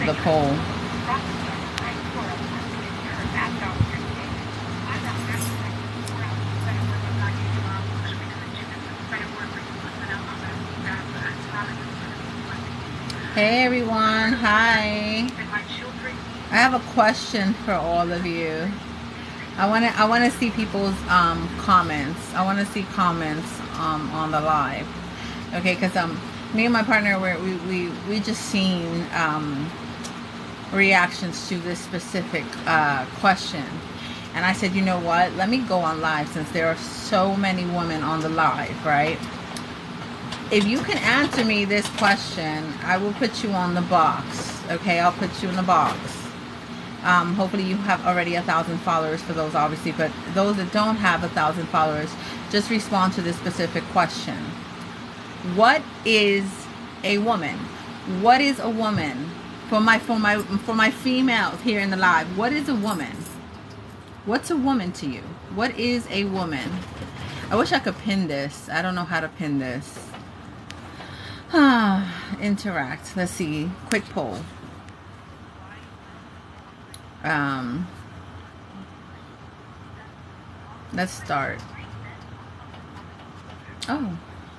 the poll. Hey everyone, hi. I have a question for all of you. I want to see people's comments. I want to see comments on the live. Okay, because me and my partner we just seen reactions to this specific question, and I said, you know what? Let me go on live since there are so many women on the live, right? If you can answer me this question, I will put you on the box. Okay, I'll put you in the box. Hopefully you have already 1,000 followers for those, obviously, but those that don't have 1,000 followers, just respond to this specific question. What is a woman? What is a woman? For my females here in the live, what is a woman? What's a woman to you? What is a woman? I wish I could pin this. I don't know how to pin this. Interact. Let's see. Quick poll. Let's start. Oh,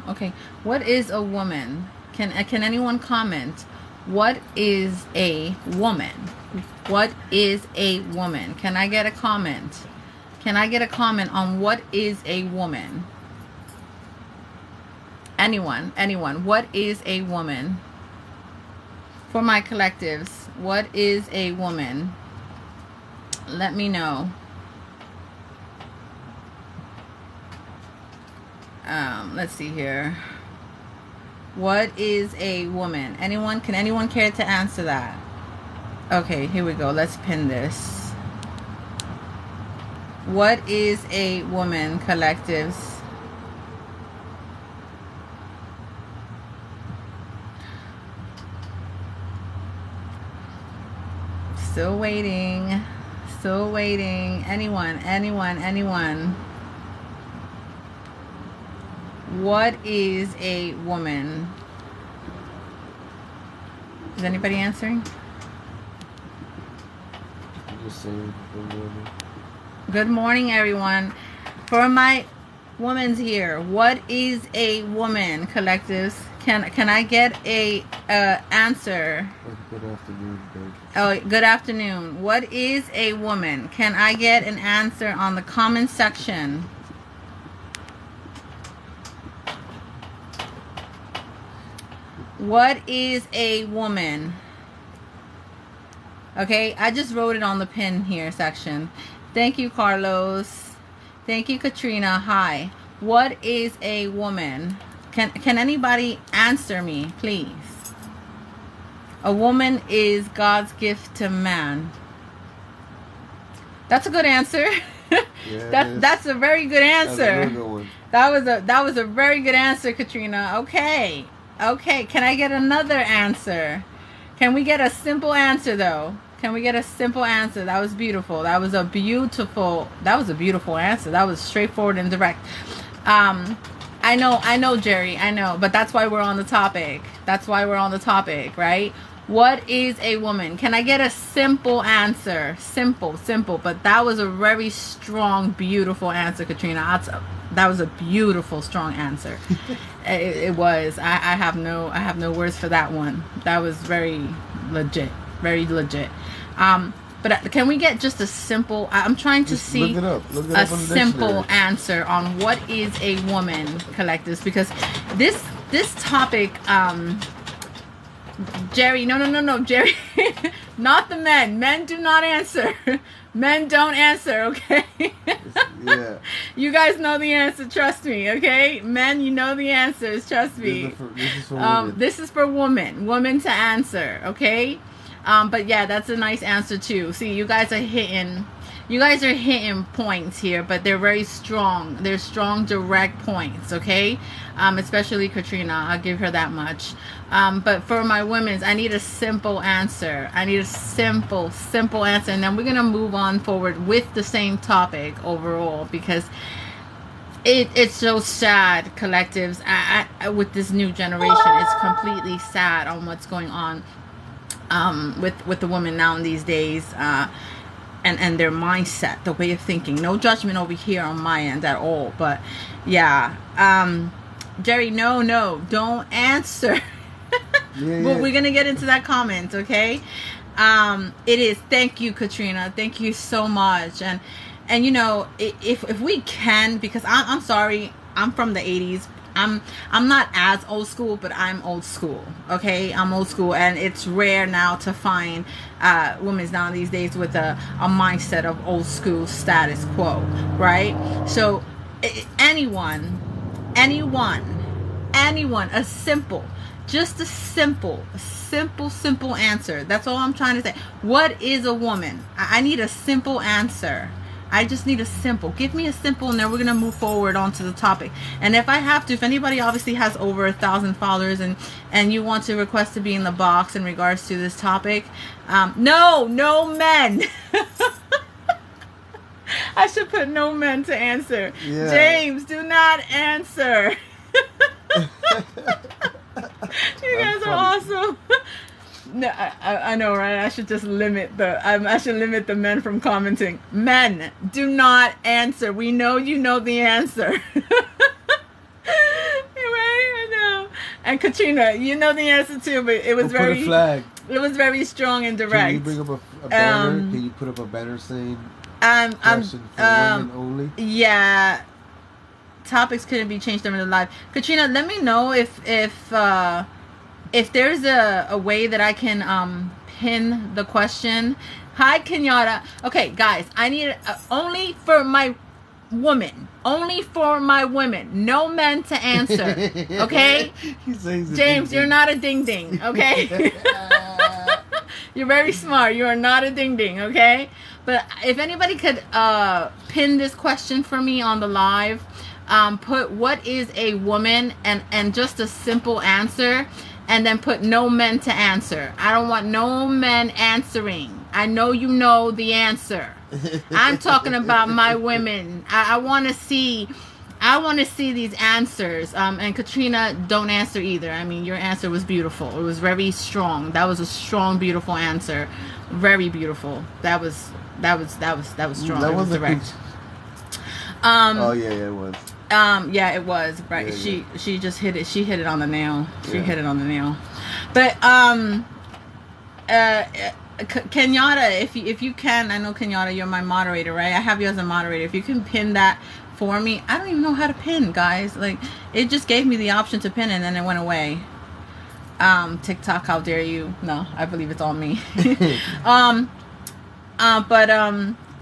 okay. What is a woman? Can anyone comment? What is a woman? What is a woman? Can I get a comment? Can I get a comment on what is a woman? Anyone? What is a woman? For my collectives, what is a woman? Let me know. Let's see here. What is a woman? Anyone? Can anyone care to answer that? Okay, here we go. Let's pin this. What is a woman, collectives? Still waiting. Still waiting. Anyone? What is a woman? Is anybody answering? I'm just saying good morning. Good morning, everyone. For my women's here, what is a woman, collectives? Can I get a answer? Good afternoon, babe. Oh, good afternoon. What is a woman? Can I get an answer on the comment section? What is a woman? Okay, I just wrote it on the pin here section. Thank you, Carlos. Thank you, Katrina. Hi. What is a woman? Can anybody answer me, please? A woman is God's gift to man. That's a good answer. Yeah, that's a very good answer. That's a good one. That was a very good answer, Katrina. Okay. Can I get another answer? Can we get a simple answer though? Can we get a simple answer? That was beautiful. That was a beautiful answer. That was straightforward and direct. I know, Jerry. I know, but that's why we're on the topic. Right? What is a woman? Can I get a simple answer? Simple. But that was a very strong, beautiful answer, Katrina. That was a beautiful, strong answer. It was. I have no words for that one. That was very legit. But can we get just a simple? I'm trying to see look it up a on the simple dictionary. answer on what is a woman, collectives, because this topic, Jerry, no, Jerry, not the men. Men do not answer. Men don't answer, okay? Yeah. You guys know the answer, trust me, okay? Men, you know the answers, trust me. This is for women. This is for women to answer, okay? But yeah, that's a nice answer too. See, you guys are hitting points here, but they're very strong. They're strong, direct points, okay? Especially Katrina, I'll give her that much. But for my women's, I need a simple answer. I need a simple answer, and then we're gonna move on forward with the same topic overall, because it's so sad, collectives. With this new generation, it's completely sad on what's going on. with the women now in these days, and their mindset, the way of thinking. No judgment over here on my end at all, but yeah. Jerry, no, don't answer. Well, we're gonna get into that comment, okay? It is. Thank you, Katrina. Thank you so much. And you know, if we can, because I'm sorry, I'm from the 80s. I'm not as old school, but I'm old school. Okay, I'm old school, and it's rare now to find women now these days with a mindset of old school status quo, right? So anyone, a simple, just a simple answer. That's all I'm trying to say. What is a woman? I need a simple answer. I just need a simple. Give me a simple, and then we're gonna move forward onto the topic. And if I have to, if anybody obviously has over 1,000 followers and you want to request to be in the box in regards to this topic, no men. I should put no men to answer. Yeah. James, do not answer. You guys are awesome. No, I know, right? I should just limit the men from commenting. Men, do not answer. We know you know the answer. Right? I know. And Katrina, you know the answer too, but it was very. Put a flag. It was very strong and direct. Can you bring up a banner? Can you put up a banner saying question for women only? Yeah. Topics couldn't be changed during the live. Katrina, let me know if there's a way that I can pin the question. Hi, Kenyatta. Okay, guys, I need only for my women. Only for my women. No men to answer. Okay? James, you're not a ding ding. Okay? You're very smart. You are not a ding ding. Okay? But if anybody could pin this question for me on the live, put what is a woman and just a simple answer. And then put no men to answer. I don't want no men answering. I know you know the answer. I'm talking about my women. I want to see these answers. And Katrina, don't answer either. I mean, your answer was beautiful. It was very strong. That was a strong, beautiful answer. Very beautiful. That was strong. That was direct. Oh yeah, it was. Yeah, it was right. Yeah, she just hit it. She hit it on the nail. She hit it on the nail. But Kenyatta, if you can, I know Kenyatta, you're my moderator, right? I have you as a moderator. If you can pin that for me, I don't even know how to pin, guys. Like, it just gave me the option to pin, and then it went away. TikTok, how dare you? No, I believe it's all me.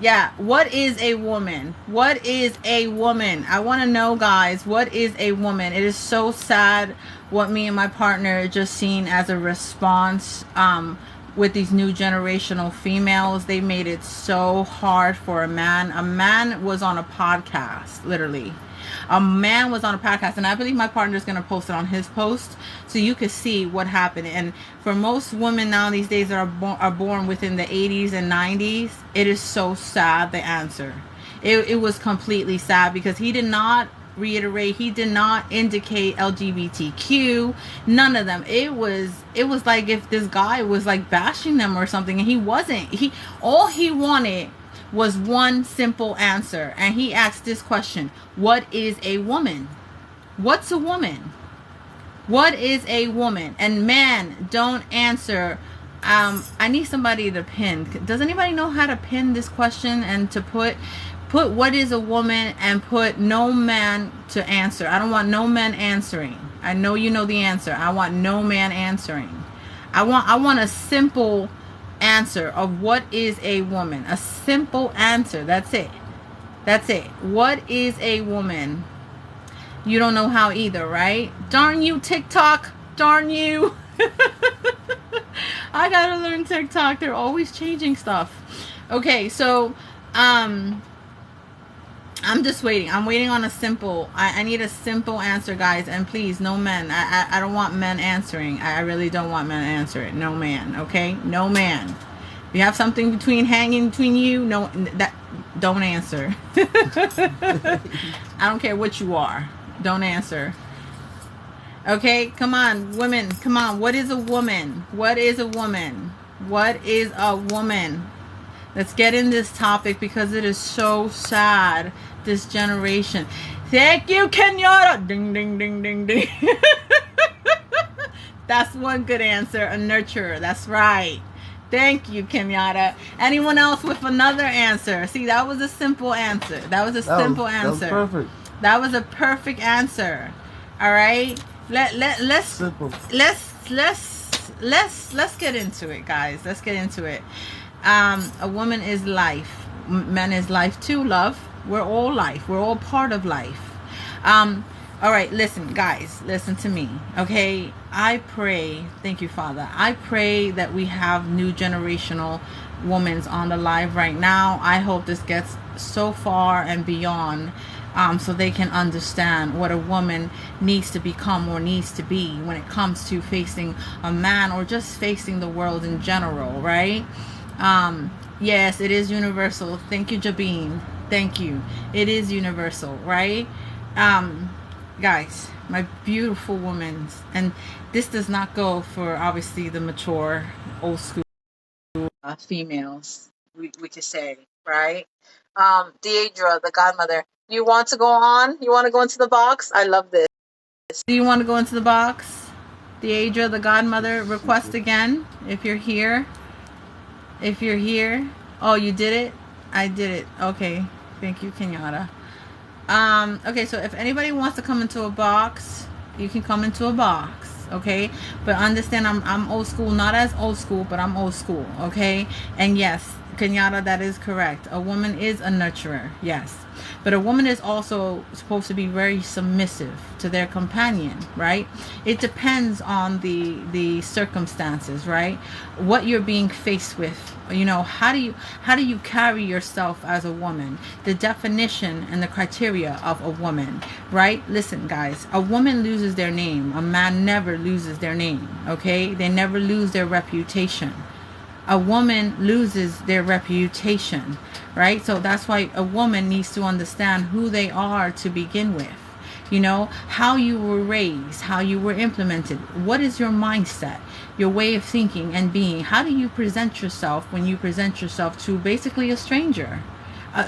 Yeah, what is a woman? What is a woman? I want to know, guys, what is a woman? It is so sad what me and my partner just seen as a response with these new generational females. They made it so hard for a man. A man was on a podcast, literally. A man was on a podcast, and I believe my partner is going to post it on his post so you can see what happened. And for most women now these days that are born within the 80s and 90s, it is so sad, the answer. It was completely sad because he did not reiterate, he did not indicate LGBTQ, none of them. It was like if this guy was like bashing them or something, and he wasn't. All he wanted was one simple answer, and he asked this question: what is a woman? What's a woman? What is a woman? And man, don't answer. I need somebody to pin. Does anybody know how to pin this question and to put what is a woman and put no man to answer? I don't want no man answering. I know you know the answer. I want no man answering. I want a simple answer of what is a woman. A simple answer. That's it. What is a woman? You don't know how either, right? Darn you, TikTok. Darn you. I gotta learn TikTok. They're always changing stuff. Okay, so I'm just waiting. I'm waiting on a simple. I need a simple answer, guys. And please, no men. I don't want men answering. I really don't want men answering. No man. Okay? No man. If you have something hanging between you, don't answer. I don't care what you are. Don't answer. Okay, come on, women, come on. What is a woman? What is a woman? What is a woman? Let's get in this topic because it is so sad, this generation. Thank you, Kenyatta. Ding, ding, ding, ding, ding. That's one good answer. A nurturer. That's right. Thank you, Kenyatta. Anyone else with another answer? See, that was a simple answer. That was a simple answer. That was perfect. That was a perfect answer. All right. Let's get into it, guys. Let's get into it. A woman is life. Man is life too, love. We're all life. We're all part of life. All right, listen, guys, listen to me, okay? I pray, thank you, Father. I pray that we have new generational women on the live right now. I hope this gets so far and beyond, so they can understand what a woman needs to become or needs to be when it comes to facing a man or just facing the world in general, right? Yes, it is universal. Thank you, Jabeen. Thank you. It is universal, right? Guys, my beautiful women, and this does not go for obviously the mature, old school females, we could say, right? Deidre, the godmother, you want to go on? You want to go into the box? I love this. Do you want to go into the box? Deidre, the godmother, request again if you're here. If you're here. Oh, you did it? I did it. Okay. Thank you, Kenyatta. Okay, so if anybody wants to come into a box, you can come into a box, okay? But understand I'm old school, not as old school, but I'm old school, okay? And yes, Kenyatta, that is correct. A woman is a nurturer, yes. But a woman is also supposed to be very submissive to their companion, right? It depends on the circumstances, right? What you're being faced with, you know, how do you carry yourself as a woman? The definition and the criteria of a woman, right? Listen, guys, a woman loses their name. A man never loses their name, okay? They never lose their reputation. A woman loses their reputation, right? So that's why a woman needs to understand who they are to begin with. You know, how you were raised, how you were implemented. What is your mindset, your way of thinking and being? How do you present yourself when you present yourself to basically a stranger?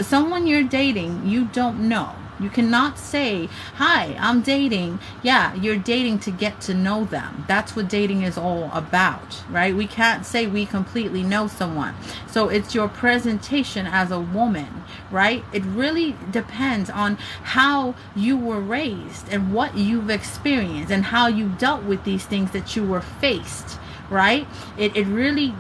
Someone you're dating, you don't know. You cannot say, hi, I'm dating. Yeah, you're dating to get to know them. That's what dating is all about, right? We can't say we completely know someone. So it's your presentation as a woman, right? It really depends on how you were raised and what you've experienced and how you dealt with these things that you were faced, right? It really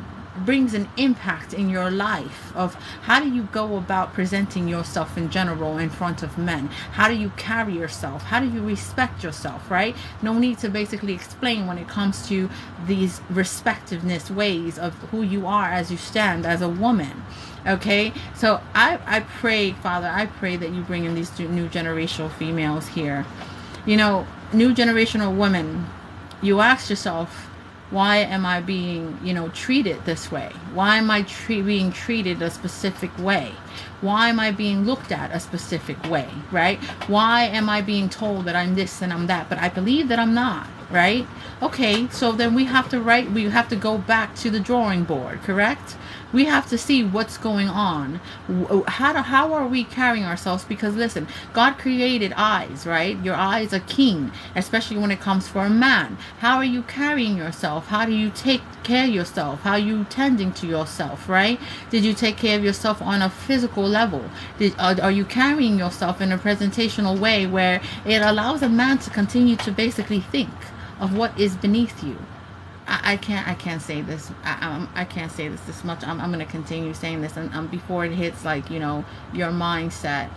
brings an impact in your life of how do you go about presenting yourself in general in front of men. How do you carry yourself? How do you respect yourself, right? No need to basically explain when it comes to these respectiveness ways of who you are as you stand as a woman. Okay, so I pray, Father, I pray that you bring in these new generational females here. You know, new generational women, you ask yourself, why am I being, treated this way? Why am I being treated a specific way? Why am I being looked at a specific way, right? Why am I being told that I'm this and I'm that, but I believe that I'm not, right? Okay, so then we have to go back to the drawing board, correct? We have to see what's going on. How are we carrying ourselves? Because listen, God created eyes, right? Your eyes are keen, especially when it comes for a man. How are you carrying yourself? How do you take care of yourself? How are you tending to yourself, right? Did you take care of yourself on a physical level? Are you carrying yourself in a presentational way where it allows a man to continue to basically think of what is beneath you? I can't say this. I can't say this much. I'm going to continue saying this, and before it hits your mindset.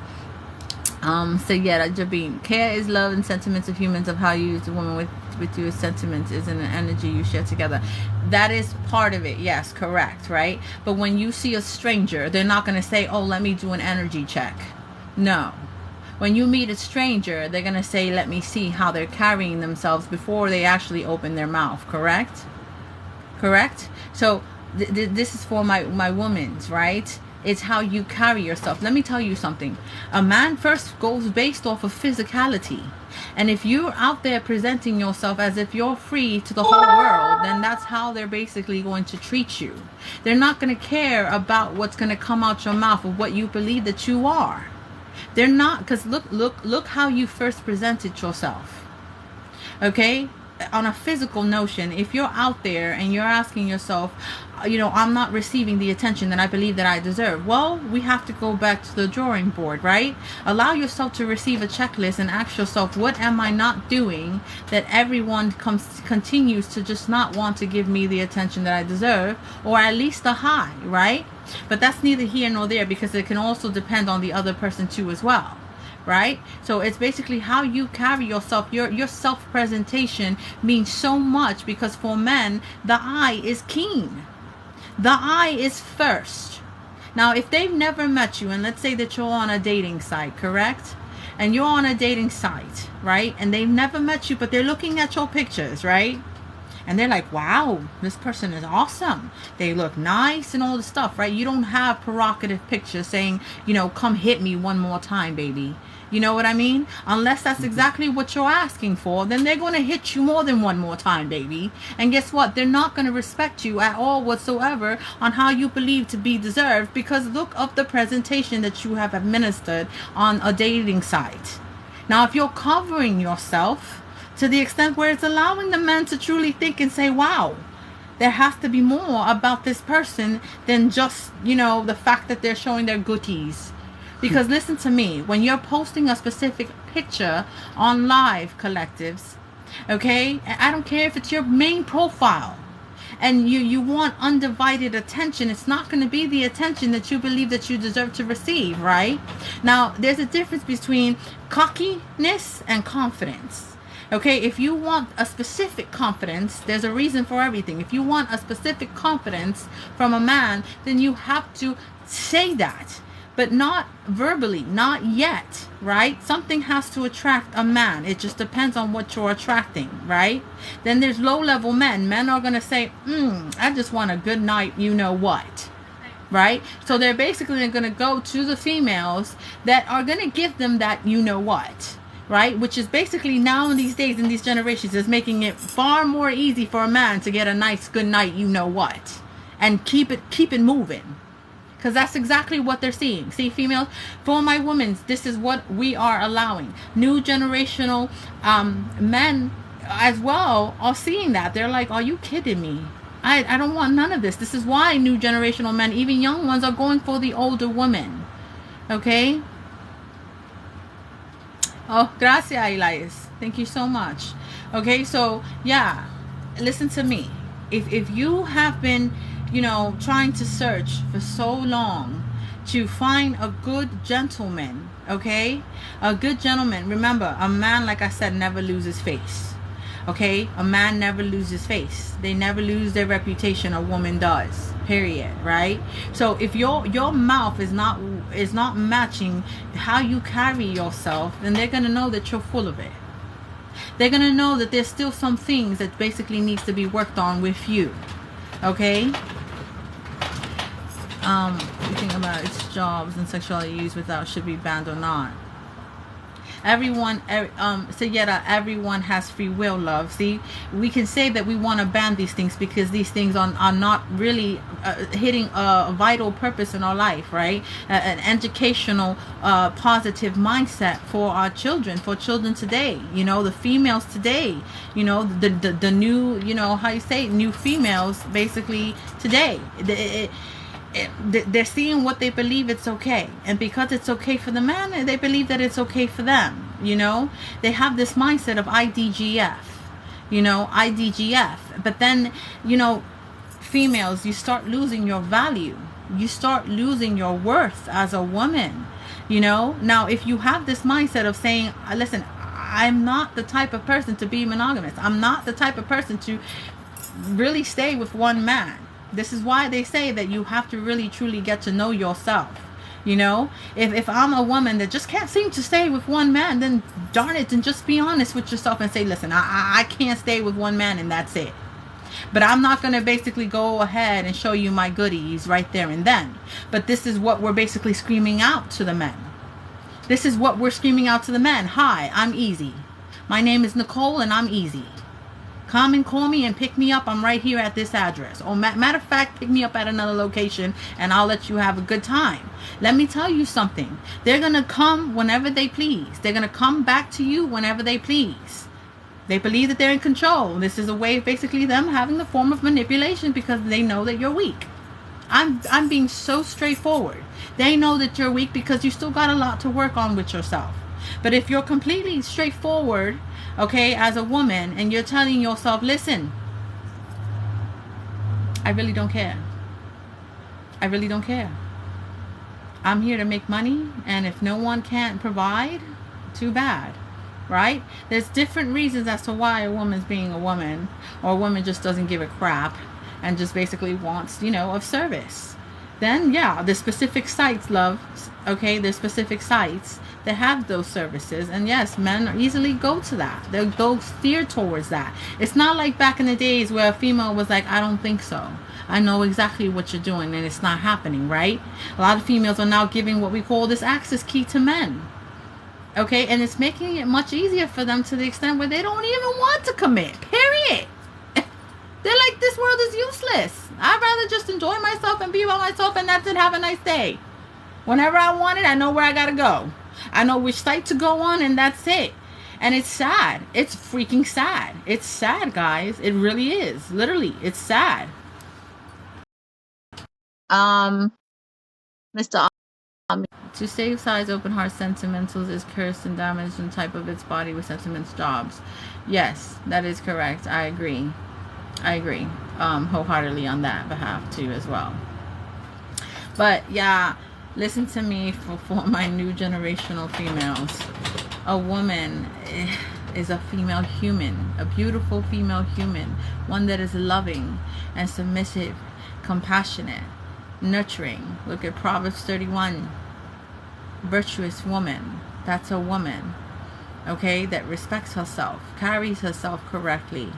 So yeah, Jabeen, care is love and sentiments of humans of how you use a woman with your sentiments is an energy you share together. That is part of it. Yes, correct, right? But when you see a stranger, they're not going to say, oh, let me do an energy check. No. When you meet a stranger, they're going to say, let me see how they're carrying themselves before they actually open their mouth. Correct? Correct? So this is for my women's, right? It's how you carry yourself. Let me tell you something. A man first goes based off of physicality. And if you're out there presenting yourself as if you're free to the whole world, then that's how they're basically going to treat you. They're not going to care about what's going to come out your mouth of what you believe that you are. They're not, because look how you first presented yourself. Okay? On a physical notion, if you're out there and you're asking yourself, I'm not receiving the attention that I believe that I deserve, well, we have to go back to the drawing board, right? Allow yourself to receive a checklist and ask yourself, what am I not doing that everyone continues to just not want to give me the attention that I deserve, or at least a high, right? But that's neither here nor there, because it can also depend on the other person too as well. Right? So it's basically how you carry yourself. Your self-presentation means so much, because for men, the eye is keen. The eye is first. Now, if they've never met you, and let's say that you're on a dating site, correct? And you're on a dating site, right? And they've never met you, but they're looking at your pictures, right? And they're like, wow, this person is awesome. They look nice and all the stuff, right? You don't have provocative pictures saying, come hit me one more time, baby. You know what I mean? Unless that's exactly what you're asking for, then they're going to hit you more than one more time, baby. And guess what? They're not going to respect you at all whatsoever on how you believe to be deserved, because look of the presentation that you have administered on a dating site. Now, if you're covering yourself to the extent where it's allowing the men to truly think and say, wow, there has to be more about this person than just, the fact that they're showing their goodies. Because listen to me, when you're posting a specific picture on live collectives, okay, I don't care if it's your main profile, and you want undivided attention, it's not going to be the attention that you believe that you deserve to receive, right? Now, there's a difference between cockiness and confidence. Okay, if you want a specific confidence, there's a reason for everything. If you want a specific confidence from a man, then you have to say that. But not verbally, not yet, right? Something has to attract a man. It just depends on what you're attracting, right? Then there's low-level men. Men are going to say, I just want a good night, you know what, right? So they're basically going to go to the females that are going to give them that you know what, right? Which is basically now in these days, in these generations, is making it far more easy for a man to get a nice good night, you know what, and keep it moving. Because that's exactly what they're seeing. See, females, for my women, this is what we are allowing. New generational men as well are seeing that. They're like, are you kidding me? I don't want none of this. This is why new generational men, even young ones, are going for the older women. Okay? Oh, gracias, Elias. Thank you so much. Okay, so, yeah, listen to me. If you have been, trying to search for so long to find a good gentleman, okay? A good gentleman. Remember, a man, like I said, never loses face. Okay? A man never loses face. They never lose their reputation. A woman does. Period. Right? So if your mouth is not matching how you carry yourself, then they're gonna know that you're full of it. They're gonna know that there's still some things that basically needs to be worked on with you. Okay? You think about its jobs and sexuality used without should be banned or not. Everyone has free will, love. See, we can say that we want to ban these things because these things are not really hitting a vital purpose in our life, right? An educational, positive mindset for our children, for children today, the females today, the new, how you say, new females basically today. They're seeing what they believe it's okay, and because it's okay for the man, they believe that it's okay for them. They have this mindset of IDGF, but then females, you start losing your value, you start losing your worth as a woman. Now if you have this mindset of saying, listen, I'm not the type of person to be monogamous, I'm not the type of person to really stay with one man. This is why they say that you have to really truly get to know yourself. If I'm a woman that just can't seem to stay with one man, then darn it, and just be honest with yourself and say, listen, I can't stay with one man, and that's it. But I'm not going to basically go ahead and show you my goodies right there and then. But this is what we're basically screaming out to the men. This is what we're screaming out to the men. Hi, I'm easy. My name is Nicole and I'm easy. Come and call me and pick me up. I'm right here at this address. Or matter of fact, pick me up at another location and I'll let you have a good time. Let me tell you something. They're going to come whenever they please. They're going to come back to you whenever they please. They believe that they're in control. This is a way of basically them having the form of manipulation because they know that you're weak. I'm being so straightforward. They know that you're weak because you still got a lot to work on with yourself. But if you're completely straightforward, okay, as a woman, and you're telling yourself, listen, I really don't care. I really don't care. I'm here to make money, and if no one can't provide, too bad, right? There's different reasons as to why a woman's being a woman, or a woman just doesn't give a crap and just basically wants, of service. Then, yeah, the specific sites, love, okay, there's specific sites that have those services, and yes, men easily go to that. They'll go steer towards that. It's not like back in the days where a female was like, I don't think so. I know exactly what you're doing, and it's not happening, right? A lot of females are now giving what we call this access key to men. Okay, and it's making it much easier for them to the extent where they don't even want to commit, period. They're like, this world is useless. I'd rather just enjoy myself and be by myself, and that's it. Have a nice day. Whenever I want it, I know where I gotta go. I know which site to go on, and that's it. And it's sad. It's freaking sad. It's sad, guys. It really is. Literally, it's sad. Mr. To save size open heart sentimentals is cursed and damaged in type of its body with sentiments jobs. Yes, that is correct. I agree. Wholeheartedly on that behalf too as well. But yeah, listen to me for my new generational females. A woman is a female human, a beautiful female human, one that is loving and submissive, compassionate, nurturing. Look at Proverbs 31. Virtuous woman. That's a woman, okay, that respects herself, carries herself correctly,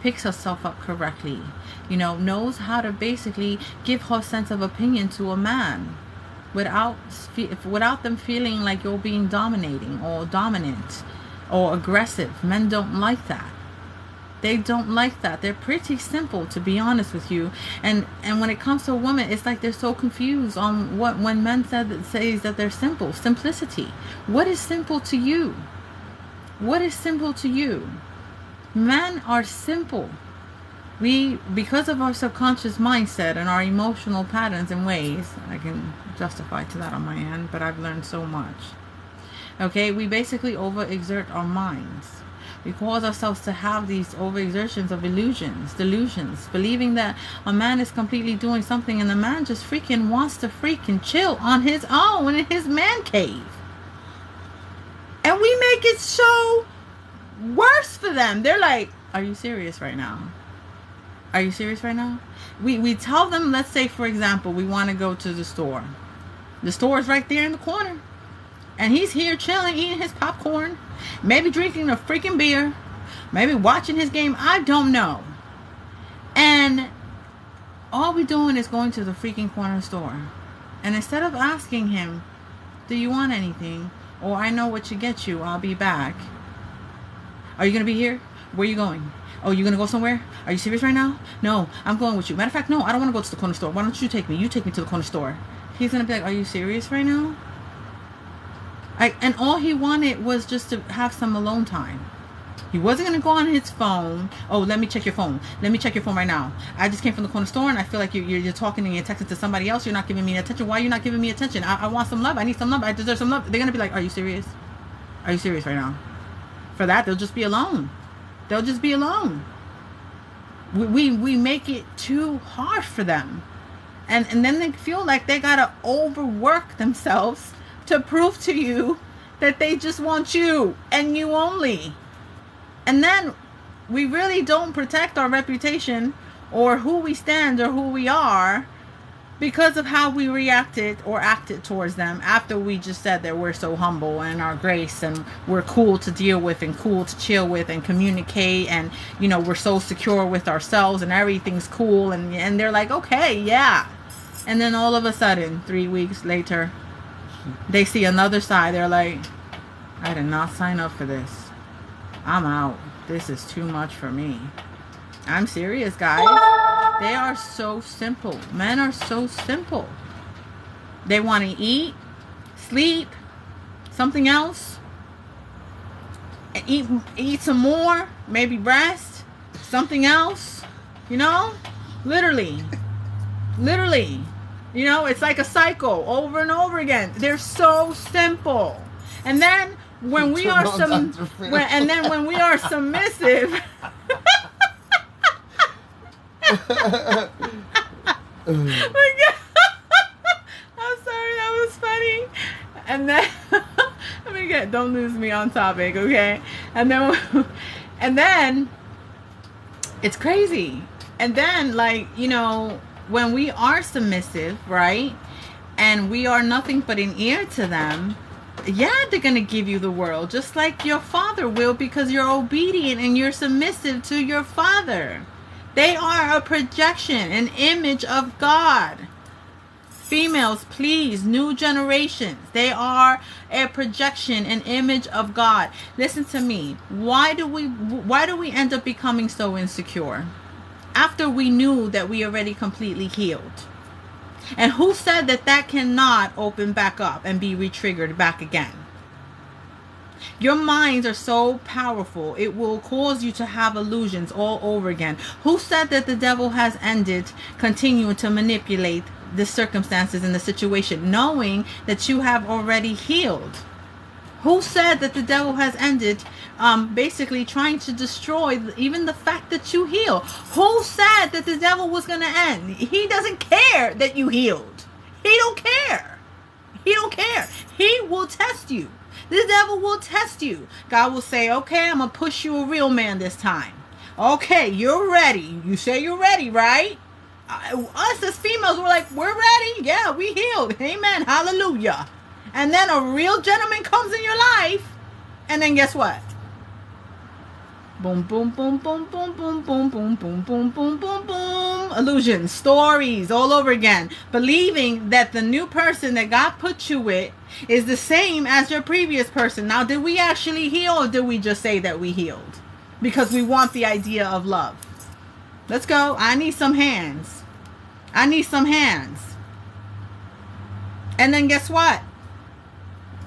picks herself up correctly, knows how to basically give her sense of opinion to a man without them feeling like you're being dominating or dominant or aggressive. Men don't like that. They don't like that. They're pretty simple, to be honest with you. And when it comes to a woman, it's like they're so confused on when men says that they're simple. Simplicity. What is simple to you? What is simple to you? Men are simple. Because of our subconscious mindset and our emotional patterns and ways, I can justify to that on my end, but I've learned so much. Okay, we basically overexert our minds. We cause ourselves to have these overexertions of delusions, believing that a man is completely doing something and the man just freaking wants to freaking chill on his own in his man cave. And we make it so worse for them. They're like, are you serious right now? Are you serious right now? We tell them, let's say, for example, we want to go to the store. The store is right there in the corner. And he's here chilling, eating his popcorn, maybe drinking a freaking beer, maybe watching his game. I don't know. And all we're doing is going to the freaking corner store. And instead of asking him, do you want anything? Or I know what to get you. I'll be back. Are you going to be here? Where are you going? Oh, you going to go somewhere? Are you serious right now? No, I'm going with you. Matter of fact, no, I don't want to go to the corner store. Why don't you take me? You take me to the corner store. He's going to be like, are you serious right now? And all he wanted was just to have some alone time. He wasn't going to go on his phone. Oh, let me check your phone. Let me check your phone right now. I just came from the corner store and I feel like you're talking and you're texting to somebody else. You're not giving me attention. Why are you not giving me attention? I want some love. I need some love. I deserve some love. They're going to be like, are you serious? Are you serious right now? For that, they'll just be alone. They'll just be alone. We make it too hard for them. And then they feel like they got to overwork themselves to prove to you that they just want you and you only. And then we really don't protect our reputation or who we stand or who we are because of how we reacted or acted towards them after we just said that we're so humble and our grace and we're cool to deal with and cool to chill with and communicate, and you know, we're so secure with ourselves and everything's cool, and they're like, okay, yeah. And then all of a sudden 3 weeks later they see another side. They're like, I did not sign up for this. I'm out. This is too much for me. I'm serious, guys. They are so simple. Men are so simple. They want to eat, sleep, something else, and eat some more, maybe breast, something else, you know? Literally. You know, it's like a cycle over and over again. They're so simple. And then when we are when we are submissive, I'm sorry, that was funny. And then don't lose me on topic, okay? And then it's crazy. And then, like, you know, when we are submissive, right, and we are nothing but an ear to them, yeah, they're gonna give you the world, just like your father will, because you're obedient and you're submissive to your father. They are a projection, an image of God. Females, please, new generations. They are a projection, an image of God. Listen to me. Why do we end up becoming so insecure after we knew that we already completely healed? And who said that cannot open back up and be re-triggered back again? Your minds are so powerful, it will cause you to have illusions all over again. Who said that the devil has ended continuing to manipulate the circumstances and the situation, knowing that you have already healed? Who said that the devil has ended basically trying to destroy even the fact that you heal? Who said that the devil was going to end? He doesn't care that you healed. He don't care. He don't care. He will test you. The devil will test you. God will say, okay, I'm going to push you a real man this time. Okay, you're ready. You say you're ready, right? Us as females, we're like, we're ready. Yeah, we healed. Amen. Hallelujah. And then a real gentleman comes in your life. And then guess what? Boom, boom, boom, boom, boom, boom, boom, boom, boom, boom, boom, boom, boom. Illusions, stories all over again. Believing that the new person that God put you with is the same as your previous person. Now, did we actually heal, or did we just say that we healed? Because we want the idea of love. Let's go. I need some hands. I need some hands. And then guess what?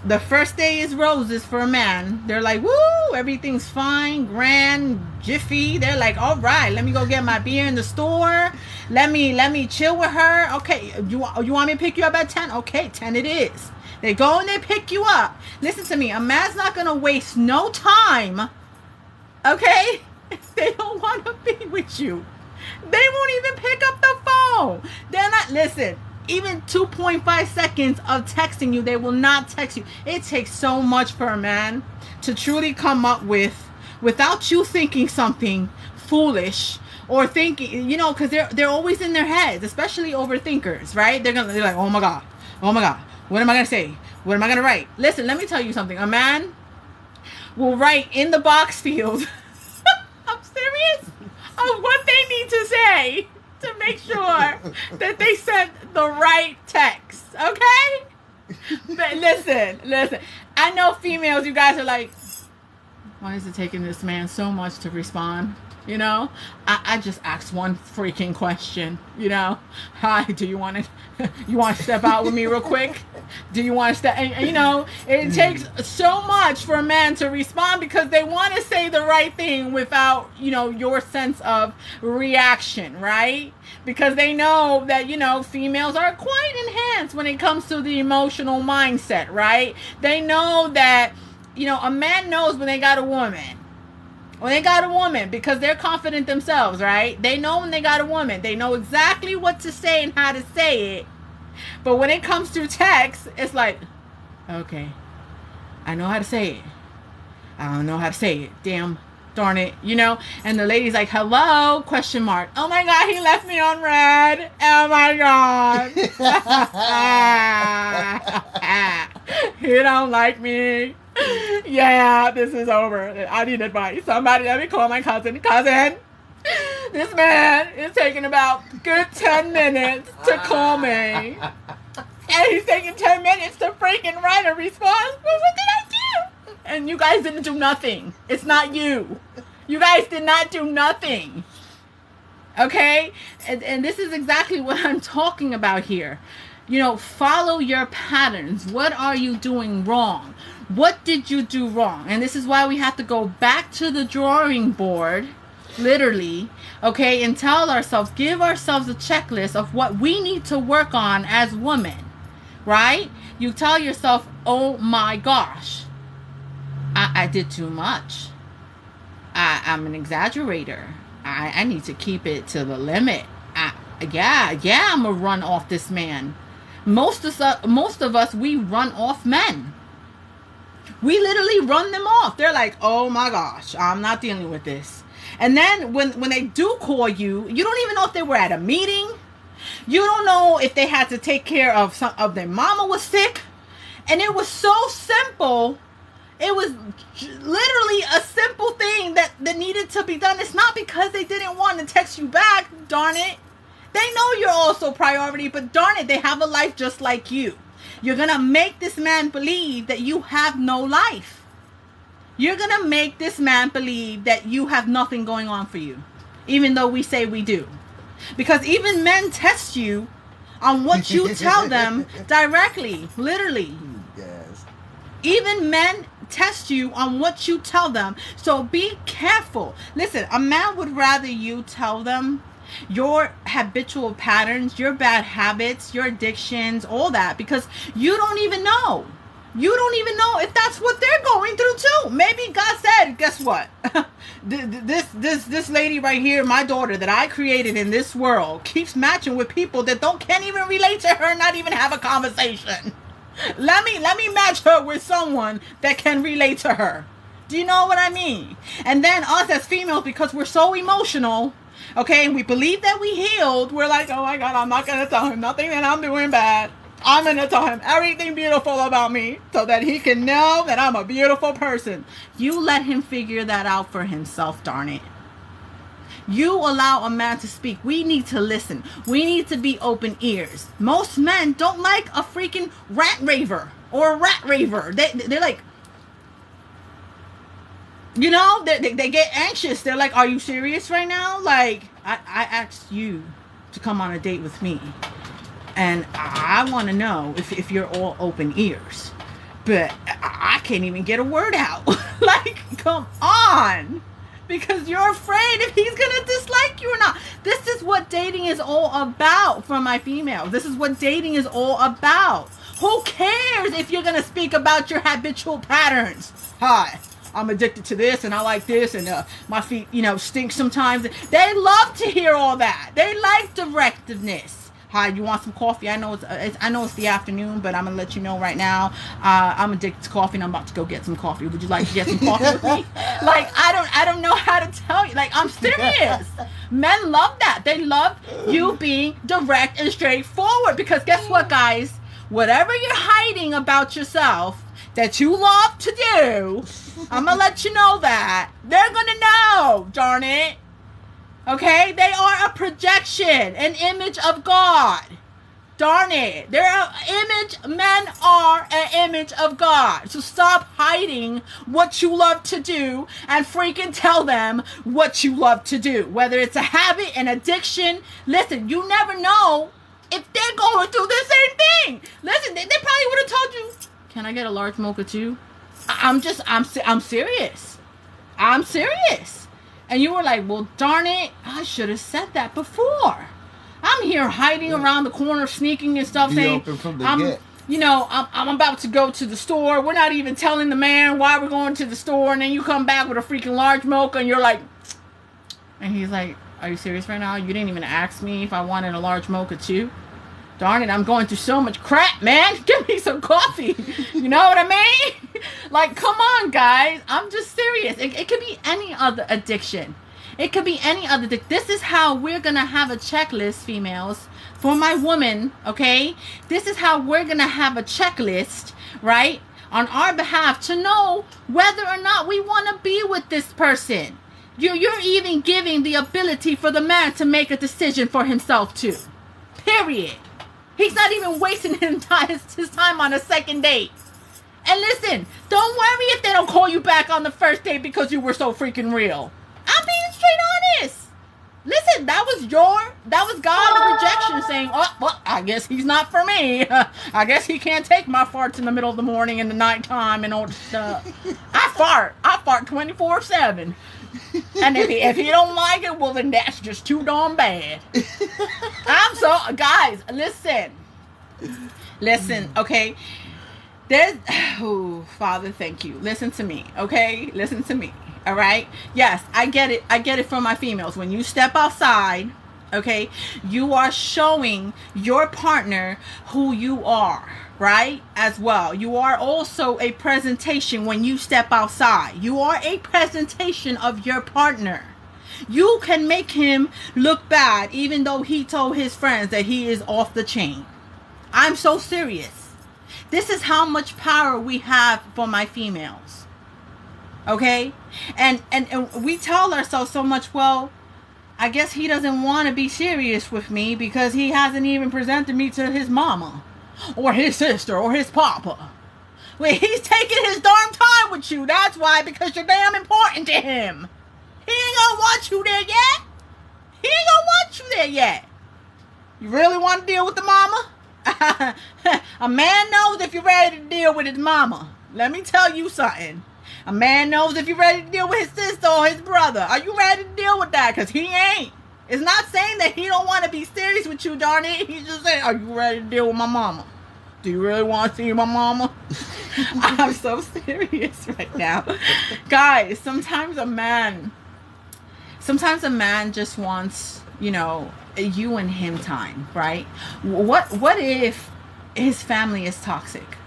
The first day is roses for a man. They're like, woo, everything's fine, grand, jiffy. They're like, all right, let me go get my beer in the store. Let me chill with her. Okay, you want me to pick you up at 10? Okay, 10 it is. They go and they pick you up. Listen to me, a man's not going to waste no time, okay? If they don't want to be with you. They won't even pick up the phone. They're not, listen. Even 2.5 seconds of texting you, they will not text you. It takes so much for a man to truly come up with, without you thinking something foolish or thinking, you know, because they're always in their heads, especially overthinkers, right? They're like, oh my God, what am I gonna say? What am I gonna write? Listen, let me tell you something. A man will write in the box field. I'm serious. Of what they need to say, to make sure that they sent the right text, okay? But listen. I know females, you guys are like, why is it taking this man so much to respond? You know, I just asked one freaking question, you know. Hi, do you want to step out with me real quick? Do you want to step, and, you know, it takes so much for a man to respond because they want to say the right thing without, you know, your sense of reaction, right? Because they know that, you know, females are quite enhanced when it comes to the emotional mindset, right? They know that, you know, a man knows when they got a woman. When they got a woman, because they're confident themselves, right? They know when they got a woman. They know exactly what to say and how to say it. But when it comes to text, it's like, okay, I know how to say it. I don't know how to say it. Damn, darn it, you know? And the lady's like, hello, question mark. Oh my God, he left me on red. Oh my God. He don't like me. Yeah, this is over. I need advice. Somebody let me call my cousin. Cousin, this man is taking about good 10 minutes to call me. And he's taking 10 minutes to freaking write a response. Well, what did I do? And you guys didn't do nothing. It's not you. You guys did not do nothing. Okay? And this is exactly what I'm talking about here. You know, follow your patterns. What are you doing wrong? What did you do wrong? And this is why we have to go back to the drawing board, literally, okay, and tell ourselves, give ourselves a checklist of what we need to work on as women, right? You tell yourself, oh my gosh, I did too much. I'm an exaggerator. I need to keep it to the limit. I'm gonna run off this man. Most of us, we run off men. We literally run them off. They're like, oh my gosh, I'm not dealing with this. And then when they do call you, you don't even know if they were at a meeting. You don't know if they had to take care of their mama was sick. And it was so simple. It was literally a simple thing that needed to be done. It's not because they didn't want to text you back, darn it. They know you're also priority, but darn it, they have a life just like you. You're going to make this man believe that you have no life. You're going to make this man believe that you have nothing going on for you, even though we say we do. Because even men test you on what you tell them directly, literally. Yes. Even men test you on what you tell them. So be careful. Listen, a man would rather you tell them your habitual patterns, your bad habits, your addictions, all that, because you don't even know. You don't even know if that's what they're going through too. Maybe God said, guess what? this lady right here, my daughter that I created in this world, keeps matching with people that can't even relate to her, not even have a conversation. Let me match her with someone that can relate to her. Do you know what I mean? And then us as females, because we're so emotional, okay, and we believe that we healed, we're like, oh my God, I'm not going to tell him nothing that I'm doing bad. I'm going to tell him everything beautiful about me so that he can know that I'm a beautiful person. You let him figure that out for himself, darn it. You allow a man to speak. We need to listen. We need to be open ears. Most men don't like a freaking rat raver or a rat raver. They're like, you know, they get anxious. They're like, are you serious right now? Like, I asked you to come on a date with me. And I want to know if you're all open ears. But I can't even get a word out. Like, come on. Because you're afraid if he's going to dislike you or not. This is what dating is all about for my females. This is what dating is all about. Who cares if you're going to speak about your habitual patterns? Hi, I'm addicted to this and I like this and my feet, stink sometimes. They love to hear all that. They like directiveness. Hi, you want some coffee? I know it's the afternoon, but I'm gonna let you know right now. I'm addicted to coffee, and I'm about to go get some coffee. Would you like to get some coffee with me? Like, I don't know how to tell you. Like, I'm serious. Men love that. They love you being direct and straightforward. Because guess what, guys? Whatever you're hiding about yourself that you love to do, I'm gonna let you know that they're gonna know. Darn it. Okay, they are a projection, an image of God. Darn it. Men are an image of God. So stop hiding what you love to do and freaking tell them what you love to do. Whether it's a habit, an addiction. Listen, you never know if they're going through the same thing. Listen, they probably would have told you, can I get a large mocha too? I'm serious. I'm serious. And you were like, well, darn it, I should have said that before. I'm here hiding around the corner, sneaking and stuff, saying, I'm about to go to the store. We're not even telling the man why we're going to the store. And then you come back with a freaking large mocha and you're like, and he's like, are you serious right now? You didn't even ask me if I wanted a large mocha too? darn it, I'm going through so much crap, man. Give me some coffee. You know what I mean? Like, come on, guys. I'm just serious. It could be any other addiction. It could be any other addiction. This is how we're going to have a checklist, females, for my woman, okay? This is how we're going to have a checklist, right, on our behalf to know whether or not we want to be with this person. You're even giving the ability for the man to make a decision for himself, too. Period. He's not even wasting his time on a second date. And listen, don't worry if they don't call you back on the first date because you were so freaking real. I'm being straight honest. Listen, that was God's rejection saying, oh, well, I guess he's not for me. I guess he can't take my farts in the middle of the morning and the nighttime and all the stuff. I fart 24/7. And if he don't like it, well, then that's just too darn bad. Guys, listen, okay? Father, thank you. Listen to me, okay? Listen to me, all right? Yes, I get it from my females. When you step outside, okay, you are showing your partner who you are, right? As well. You are also a presentation when you step outside. You are a presentation of your partner. You can make him look bad even though he told his friends that he is off the chain. I'm so serious. This is how much power we have for my females. Okay? And we tell ourselves so much, well, I guess he doesn't want to be serious with me because he hasn't even presented me to his mama or his sister or his papa. Well, he's taking his darn time with you. That's why, because you're damn important to him. He ain't gonna want you there yet. He ain't gonna want you there yet. You really want to deal with the mama? A man knows if you're ready to deal with his mama. Let me tell you something. A man knows if you're ready to deal with his sister or his brother. Are you ready to deal with that? Because he ain't. It's not saying that he don't want to be serious with you, darn it. He's just saying, are you ready to deal with my mama? Do you really want to see my mama? I'm so serious right now. Guys, sometimes a man just wants, you and him time, right? What if his family is toxic?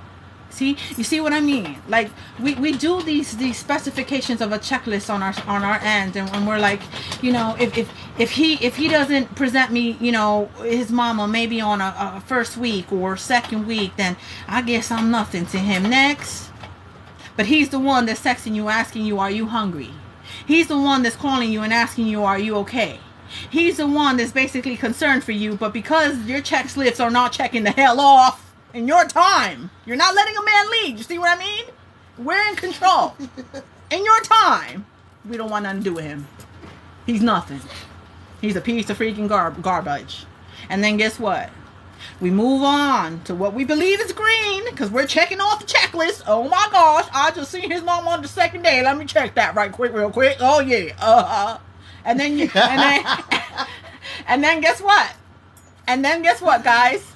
See, you see what I mean? Like we do these specifications of a checklist on our end, and we're like, if he doesn't present me, his mama maybe on a first week or second week, then I guess I'm nothing to him. Next. But he's the one that's texting you, asking you, are you hungry? He's the one that's calling you and asking you, are you okay? He's the one that's basically concerned for you, but because your checklists are not checking the hell off in your time, you're not letting a man lead. You see what I mean? We're in control. In your time, we don't want nothing to do with him. He's nothing. He's a piece of freaking garbage. And then guess what? We move on to what we believe is green because we're checking off the checklist. Oh my gosh, I just seen his mom on the second day. Let me check that real quick. Oh yeah. And then guess what? And then guess what, guys?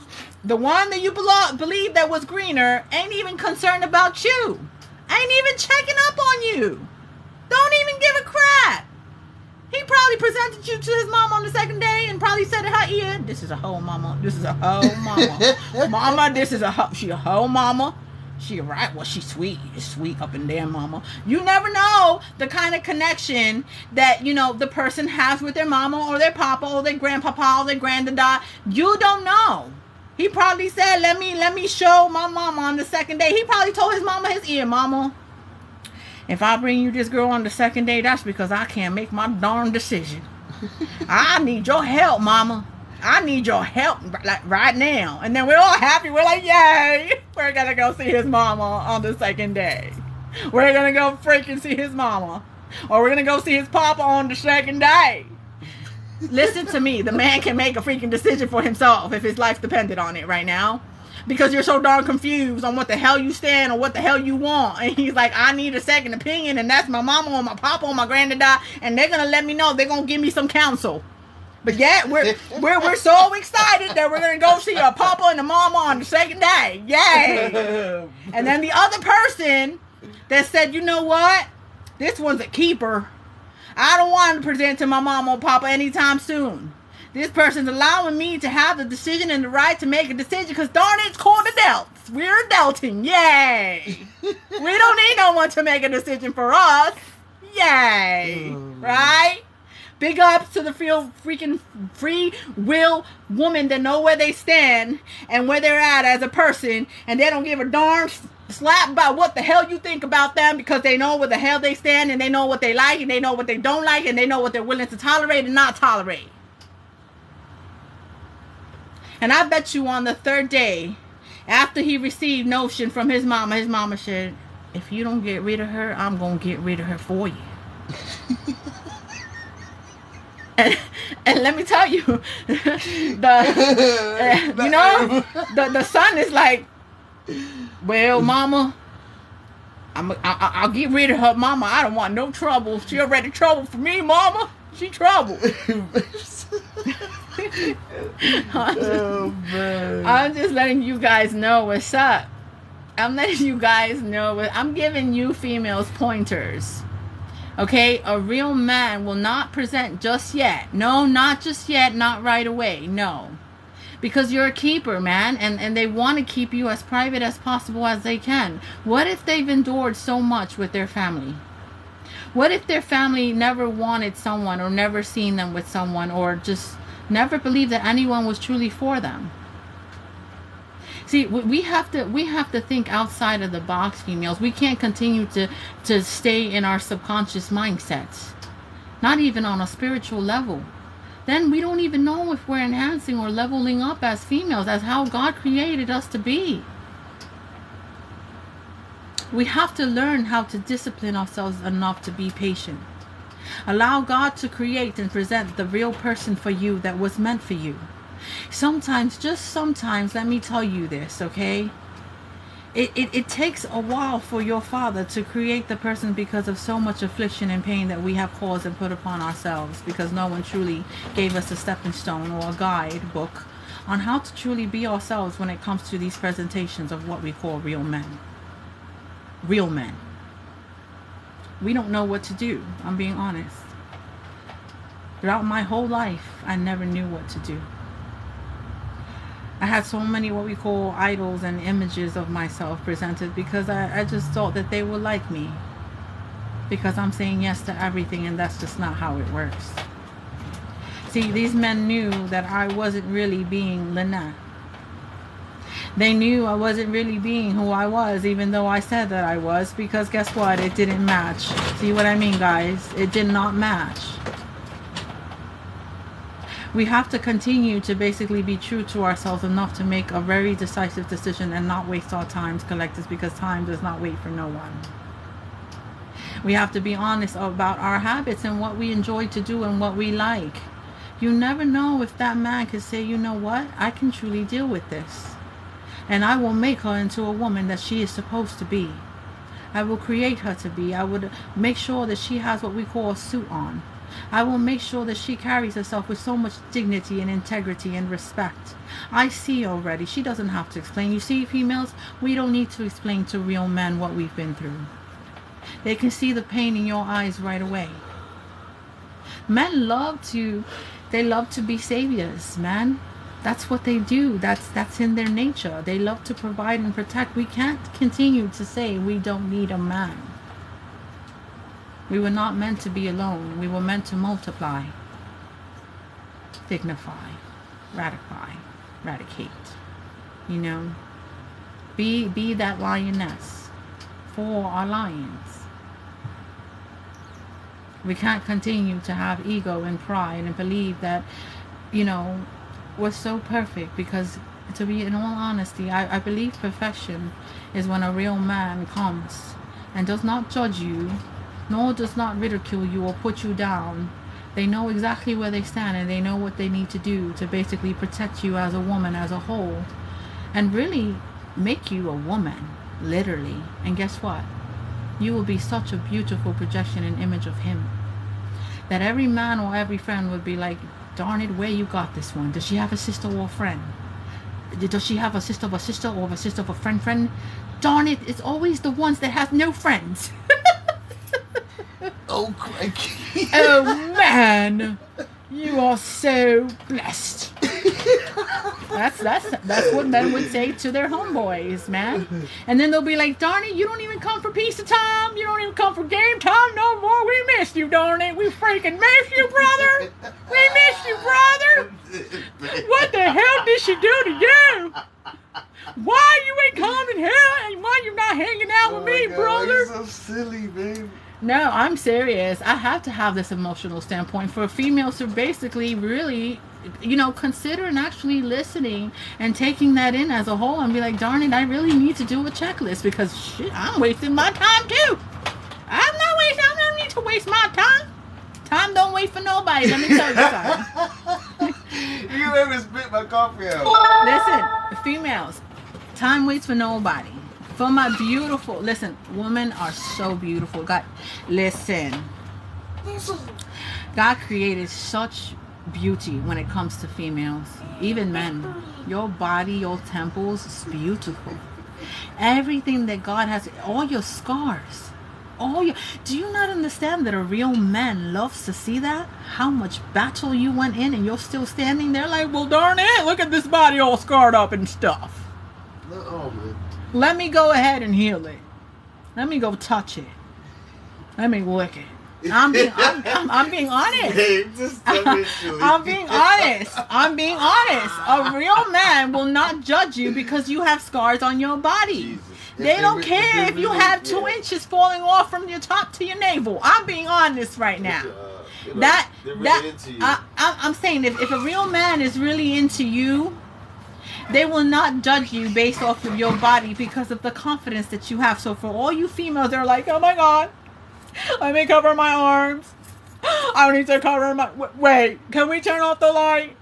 The one that you believe that was greener ain't even concerned about you. Ain't even checking up on you. Don't even give a crap. He probably presented you to his mom on the second day and probably said in her ear, this is a hoe mama. This is a hoe mama. Mama, this is a hoe. She a hoe mama. She right. Well, she's sweet. Sweet up and down mama. You never know the kind of connection that, the person has with their mama or their papa or their grandpapa or their granddad. You don't know. He probably said, let me show my mama on the second day. He probably told his mama his ear, mama, if I bring you this girl on the second day, that's because I can't make my darn decision. I need your help, mama. I need your help right now. And then we're all happy. We're like, yay. We're going to go see his mama on the second day. We're going to go freaking see his mama. Or we're going to go see his papa on the second day. Listen to me. The man can make a freaking decision for himself if his life depended on it right now. Because you're so darn confused on what the hell you stand or what the hell you want. And he's like, I need a second opinion. And that's my mama or my papa or my granddad. And they're going to let me know. They're going to give me some counsel. But yeah, we're so excited that we're going to go see a papa and a mama on the second day. Yay. And then the other person that said, you know what? This one's a keeper. I don't want to present to my mama or papa anytime soon. This person's allowing me to have the decision and the right to make a decision because darn it, it's called adults. We're adulting. Yay. We don't need no one to make a decision for us. Yay. Right? Big ups to the freaking free will woman that know where they stand and where they're at as a person, and they don't give a darn slap about what the hell you think about them because they know where the hell they stand, and they know what they like, and they know what they don't like, and they know what they're willing to tolerate and not tolerate. And I bet you on the third day, after he received notion from his mama said, if you don't get rid of her, I'm going to get rid of her for you. And let me tell you, the son is like, well, mama, I'll get rid of her, mama. I don't want no trouble. She already trouble for me, mama. She trouble. I'm just letting you guys know what's up. I'm letting you guys know. I'm giving you females pointers. Okay, a real man will not present just yet. No, not just yet, not right away. No. Because you're a keeper, man, and they want to keep you as private as possible as they can. What if they've endured so much with their family? What if their family never wanted someone or never seen them with someone or just never believed that anyone was truly for them? See, we have to think outside of the box, females. We can't continue to stay in our subconscious mindsets. Not even on a spiritual level. Then we don't even know if we're enhancing or leveling up as females, as how God created us to be. We have to learn how to discipline ourselves enough to be patient. Allow God to create and present the real person for you that was meant for you. Sometimes, just sometimes, let me tell you this, okay? It takes a while for your Father to create the person because of so much affliction and pain that we have caused and put upon ourselves, because no one truly gave us a stepping stone or a guidebook on how to truly be ourselves when it comes to these presentations of what we call real men. Real men. We don't know what to do, I'm being honest. Throughout my whole life, I never knew what to do. I had so many what we call idols and images of myself presented because I just thought that they would like me. Because I'm saying yes to everything, and that's just not how it works. See, these men knew that I wasn't really being Lynette. They knew I wasn't really being who I was, even though I said that I was, because guess what? It didn't match. See what I mean, guys? It did not match. We have to continue to basically be true to ourselves enough to make a very decisive decision and not waste our time, collectors, because time does not wait for no one. We have to be honest about our habits and what we enjoy to do and what we like. You never know if that man could say, you know what, I can truly deal with this. And I will make her into a woman that she is supposed to be. I will create her to be. I would make sure that she has what we call a suit on. I will make sure that she carries herself with so much dignity and integrity and respect. I see already. She doesn't have to explain. You see, females, we don't need to explain to real men what we've been through. They can see the pain in your eyes right away. Men love to be saviors, man. That's what they do. That's in their nature. They love to provide and protect. We can't continue to say we don't need a man. We were not meant to be alone. We were meant to multiply, dignify, ratify, eradicate. You know, be that lioness for our lions. We can't continue to have ego and pride and believe that, you know, we're so perfect, because to be in all honesty, I believe perfection is when a real man comes and does not judge you, nor does not ridicule you or put you down. They know exactly where they stand, and they know what they need to do to basically protect you as a woman as a whole, and really make you a woman, literally. And guess what? You will be such a beautiful projection and image of him that every man or every friend would be like, darn it, where you got this one? Does she have a sister or a friend? Does she have a sister of a sister or a sister of a friend? Darn it, it's always the ones that have no friends. Oh, crikey. Oh, man. You are so blessed. That's what men would say to their homeboys, man. And then they'll be like, darn it, you don't even come for pizza time. You don't even come for game time no more. We missed you, darn it. We freaking missed you, brother. We missed you, brother. What the hell did she do to you? Why you ain't coming here? And why you not hanging out with me, brother? You're so silly, babe. No, I'm serious. I have to have this emotional standpoint for females to basically really, consider and actually listening and taking that in as a whole and be like, darn it, I really need to do a checklist because shit, I'm wasting my time too. I don't need to waste my time. Time don't wait for nobody. Let me tell you something. You made me spit my coffee out. Listen, females, time waits for nobody. For my beautiful, listen, women are so beautiful. God created such beauty when it comes to females, even men. Your body, your temples is beautiful. Everything that God has, all your scars, do you not understand that a real man loves to see that? How much battle you went in and you're still standing there like, well, darn it, look at this body all scarred up and stuff. Oh, man. Let me go ahead and heal it. Let me go touch it. Let me lick it. I'm being honest. I'm being honest. A real man will not judge you because you have scars on your body. Jesus. They don't care if you have 2 inches falling off from your top to your navel. I'm being honest right now. I'm saying if a real man is really into you, they will not judge you based off of your body because of the confidence that you have. So for all you females, they're like, oh my God, let me cover my arms. I don't need to cover my... Wait, can we turn off the light?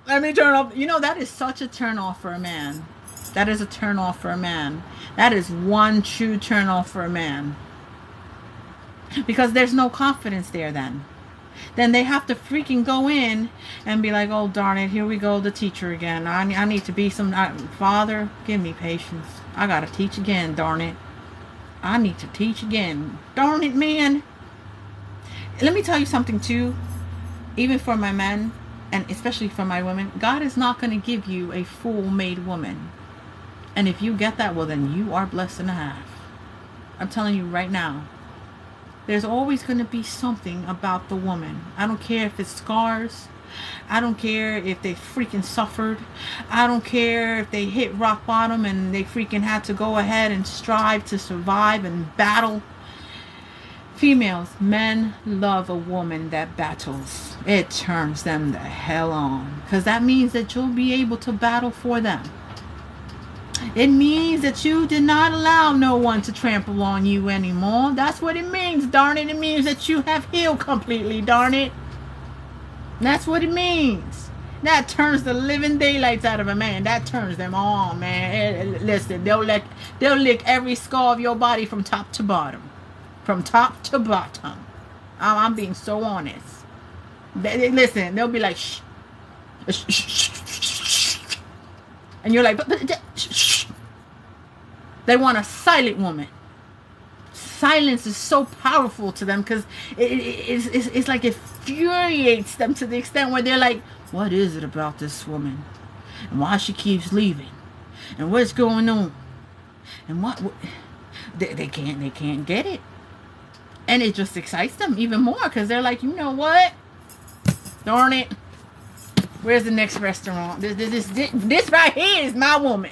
Let me turn off... that is such a turn off for a man. That is a turn off for a man. That is one true turn off for a man. Because there's no confidence there then. Then they have to freaking go in and be like, oh, darn it, here we go, the teacher again. I need to be Father, give me patience. I got to teach again, darn it. I need to teach again. Darn it, man. Let me tell you something, too. Even for my men, and especially for my women, God is not going to give you a full-made woman. And if you get that, well, then you are blessed and a half. I'm telling you right now. There's always going to be something about the woman. I don't care if it's scars. I don't care if they freaking suffered. I don't care if they hit rock bottom and they freaking had to go ahead and strive to survive and battle. Females, men love a woman that battles. It turns them the hell on. Because that means that you'll be able to battle for them. It means that you did not allow no one to trample on you anymore. That's what it means, darn it. It means that you have healed completely, darn it. That's what it means. That turns the living daylights out of a man. That turns them on, man. Listen, they'll lick every scar of your body from top to bottom. From top to bottom. I'm being so honest. Listen, they'll be like, shh. Shh, shh, shh, shh. And you're like, but shh. They want a silent woman. Silence is so powerful to them because it's like it infuriates them to the extent where they're like, what is it about this woman? And why she keeps leaving? And what's going on? And what they can't get it. And it just excites them even more because they're like, you know what? Darn it. Where's the next restaurant? This right here is my woman.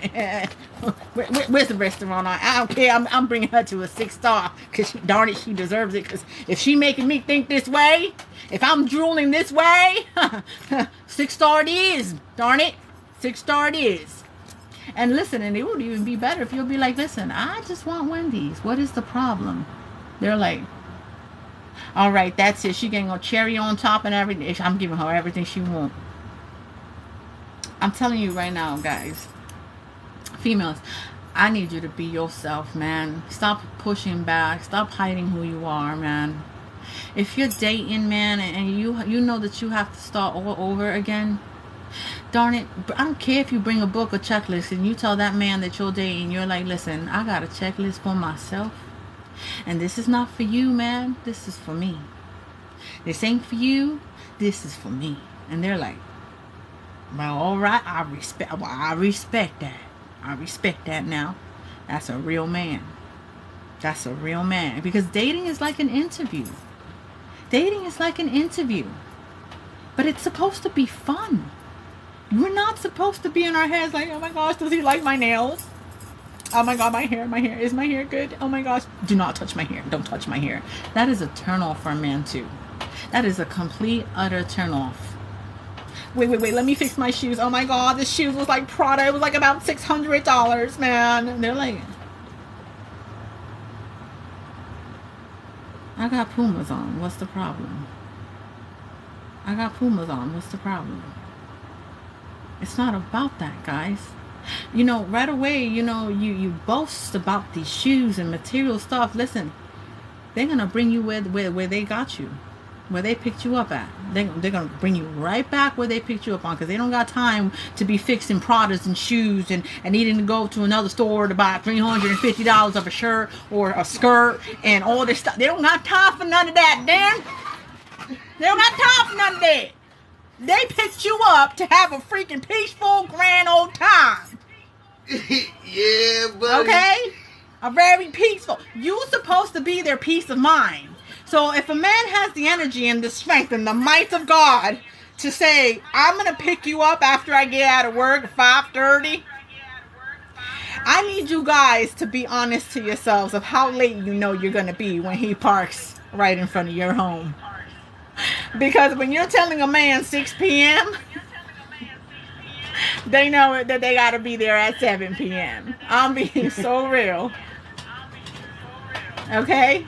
Where's the restaurant? I don't care. I'm bringing her to a 6-star because darn it, she deserves it. Because if she making me think this way, if I'm drooling this way, 6-star it is. Darn it, 6-star it is. And listen, and it would even be better if you'll be like, listen, I just want Wendy's. What is the problem? They're like, all right, that's it. She getting a cherry on top and everything. I'm giving her everything she wants. I'm telling you right now, guys, females, I need you to be yourself, man. Stop pushing back. Stop hiding who you are, man. If you're dating, man, and you know that you have to start all over again, darn it, I don't care if you bring a book or checklist and you tell that man that you're dating, you're like, listen, I got a checklist for myself. And this is not for you, man. This is for me. This ain't for you. this is for me. And they're like, well, all right, I respect that. I respect that now. That's a real man. That's a real man. Because dating is like an interview. Dating is like an interview. But it's supposed to be fun. We're not supposed to be in our heads like, oh my gosh, does he like my nails? Oh my god, my hair. Is my hair good? Oh my gosh. Do not touch my hair. Don't touch my hair. That is a turn off for a man too. That is a complete, utter turn off. Wait, let me fix my shoes. Oh my god, this shoes was like Prada. It was like about $600, man. And they're like, I got Pumas on. What's the problem? I got Pumas on. What's the problem? It's not about that, guys. You know, right away, you know, you boast about these shoes and material stuff. Listen, they're going to bring you where they got you. Where they picked you up at. They're going to bring you right back where they picked you up on, because they don't got time to be fixing Pradas and shoes and needing to go to another store to buy $350 of a shirt or a skirt and all this stuff. They don't got time for none of that, Dan. They don't got time for none of that. They picked you up to have a freaking peaceful, grand old time. Yeah, buddy. Okay? A very peaceful. You're supposed to be their peace of mind. So if a man has the energy and the strength and the might of God to say, I'm going to pick you up after I get out of work at 5:30, I need you guys to be honest to yourselves of how late you know you're going to be when he parks right in front of your home. Because when you're telling a man 6 p.m., they know that they got to be there at 7 p.m. I'm being so real. Okay?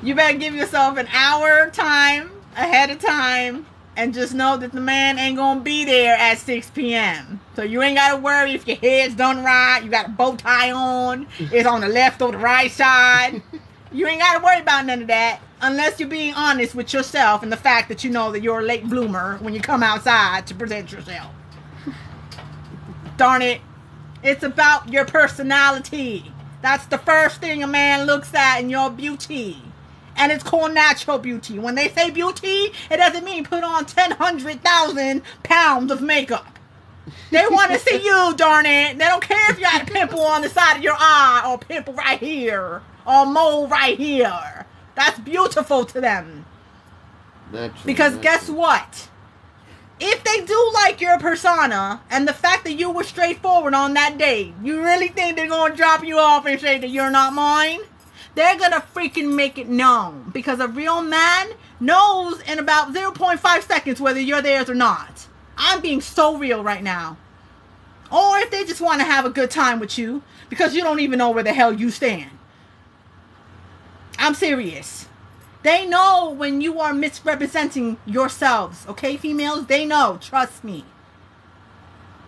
You better give yourself an hour time ahead of time and just know that the man ain't gonna be there at 6 p.m. So you ain't gotta worry if your hair's done right, you got a bow tie on, it's on the left or the right side. You ain't gotta worry about none of that unless you're being honest with yourself and the fact that you know that you're a late bloomer when you come outside to present yourself. Darn it. It's about your personality. That's the first thing a man looks at in your beauty. And it's called natural beauty. When they say beauty, it doesn't mean put on 100,000 pounds of makeup. They want to see you, darn it. They don't care if you got a pimple on the side of your eye or a pimple right here or a mole right here. That's beautiful to them. Because guess what? If they do like your persona and the fact that you were straightforward on that date, you really think they're going to drop you off and say that you're not mine? They're going to freaking make it known. Because a real man knows in about 0.5 seconds whether you're theirs or not. I'm being so real right now. Or if they just want to have a good time with you because you don't even know where the hell you stand. I'm serious. They know when you are misrepresenting yourselves. Okay, females? They know. Trust me.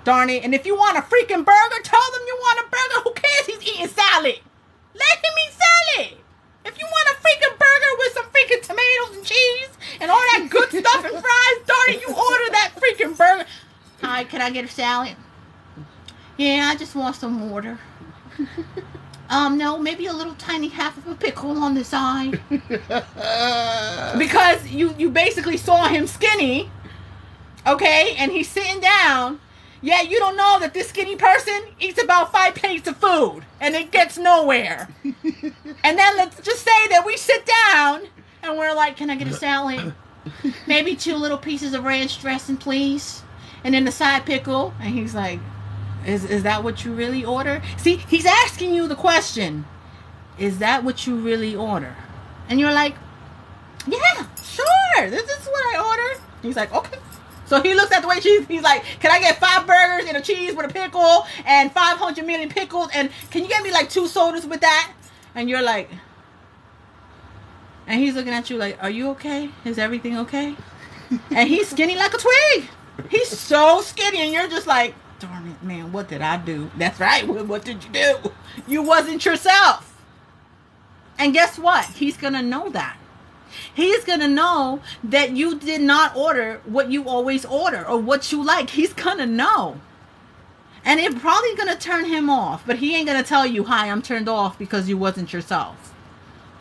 Darn it. And if you want a freaking burger, tell them you want a burger. Who cares? He's eating salad. Let him eat salad. If you want a freaking burger with some freaking tomatoes and cheese and all that good stuff and fries, darn it, you order that freaking burger. Hi, can I get a salad? Yeah, I just want some water. No, maybe a little tiny half of a pickle on the side. Because you basically saw him skinny, okay, and he's sitting down. Yeah, you don't know that this skinny person eats about 5 plates of food, and it gets nowhere. And then let's just say that we sit down, and we're like, can I get a salad? Maybe 2 little pieces of ranch dressing, please. And then the side pickle. And he's like, Is that what you really order? See, he's asking you the question. Is that what you really order? And you're like, yeah, sure. This is what I ordered. He's like, okay. So he looks at the way he's like, can I get 5 burgers and a cheese with a pickle and 500 million pickles? And can you get me like 2 sodas with that? And you're like, and he's looking at you like, are you okay? Is everything okay? And he's skinny like a twig. He's so skinny. And you're just like, darn it, man, what did I do? That's right. What did you do? You wasn't yourself. And guess what? He's going to know that. He's going to know that you did not order what you always order or what you like. He's going to know. And it's probably going to turn him off. But he ain't going to tell you, hi, I'm turned off because you wasn't yourself.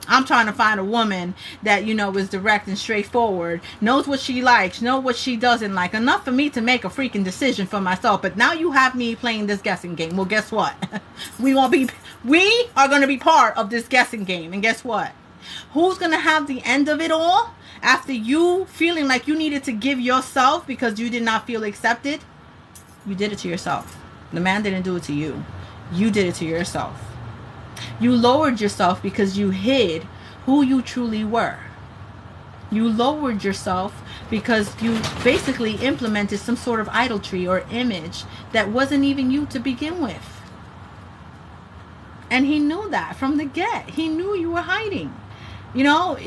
I'm trying to find a woman that, you know, is direct and straightforward, knows what she likes, know what she doesn't like, enough for me to make a freaking decision for myself. But now you have me playing this guessing game. Well, guess what? we are going to be part of this guessing game. And guess what? Who's going to have the end of it all after you feeling like you needed to give yourself because you did not feel accepted? You did it to yourself. The man didn't do it to you. You did it to yourself. You lowered yourself because you hid who you truly were. You lowered yourself because you basically implemented some sort of idolatry or image that wasn't even you to begin with. And he knew that from the get. He knew you were hiding. You know,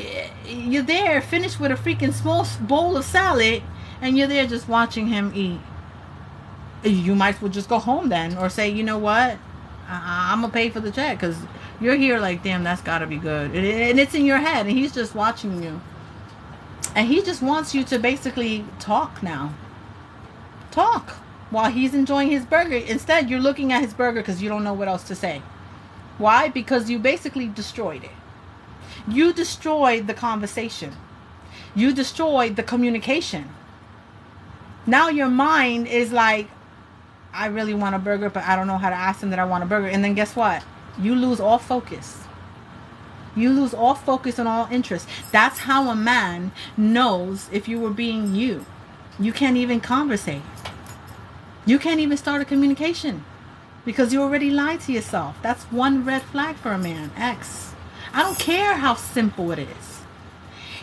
you're there finished with a freaking small bowl of salad and you're there just watching him eat. You might as well just go home then, or say, you know what? I'm going to pay for the check, because you're here like, damn, that's got to be good. And it's in your head, and he's just watching you. And he just wants you to basically talk now. Talk while he's enjoying his burger. Instead, you're looking at his burger because you don't know what else to say. Why? Because you basically destroyed it. You destroyed the conversation. You destroyed the communication. Now your mind is like, I really want a burger, but I don't know how to ask him that I want a burger. And then guess what? You lose all focus. You lose all focus and all interest. That's how a man knows if you were being you. You can't even conversate. You can't even start a communication because you already lied to yourself. That's one red flag for a man. X. I don't care how simple it is.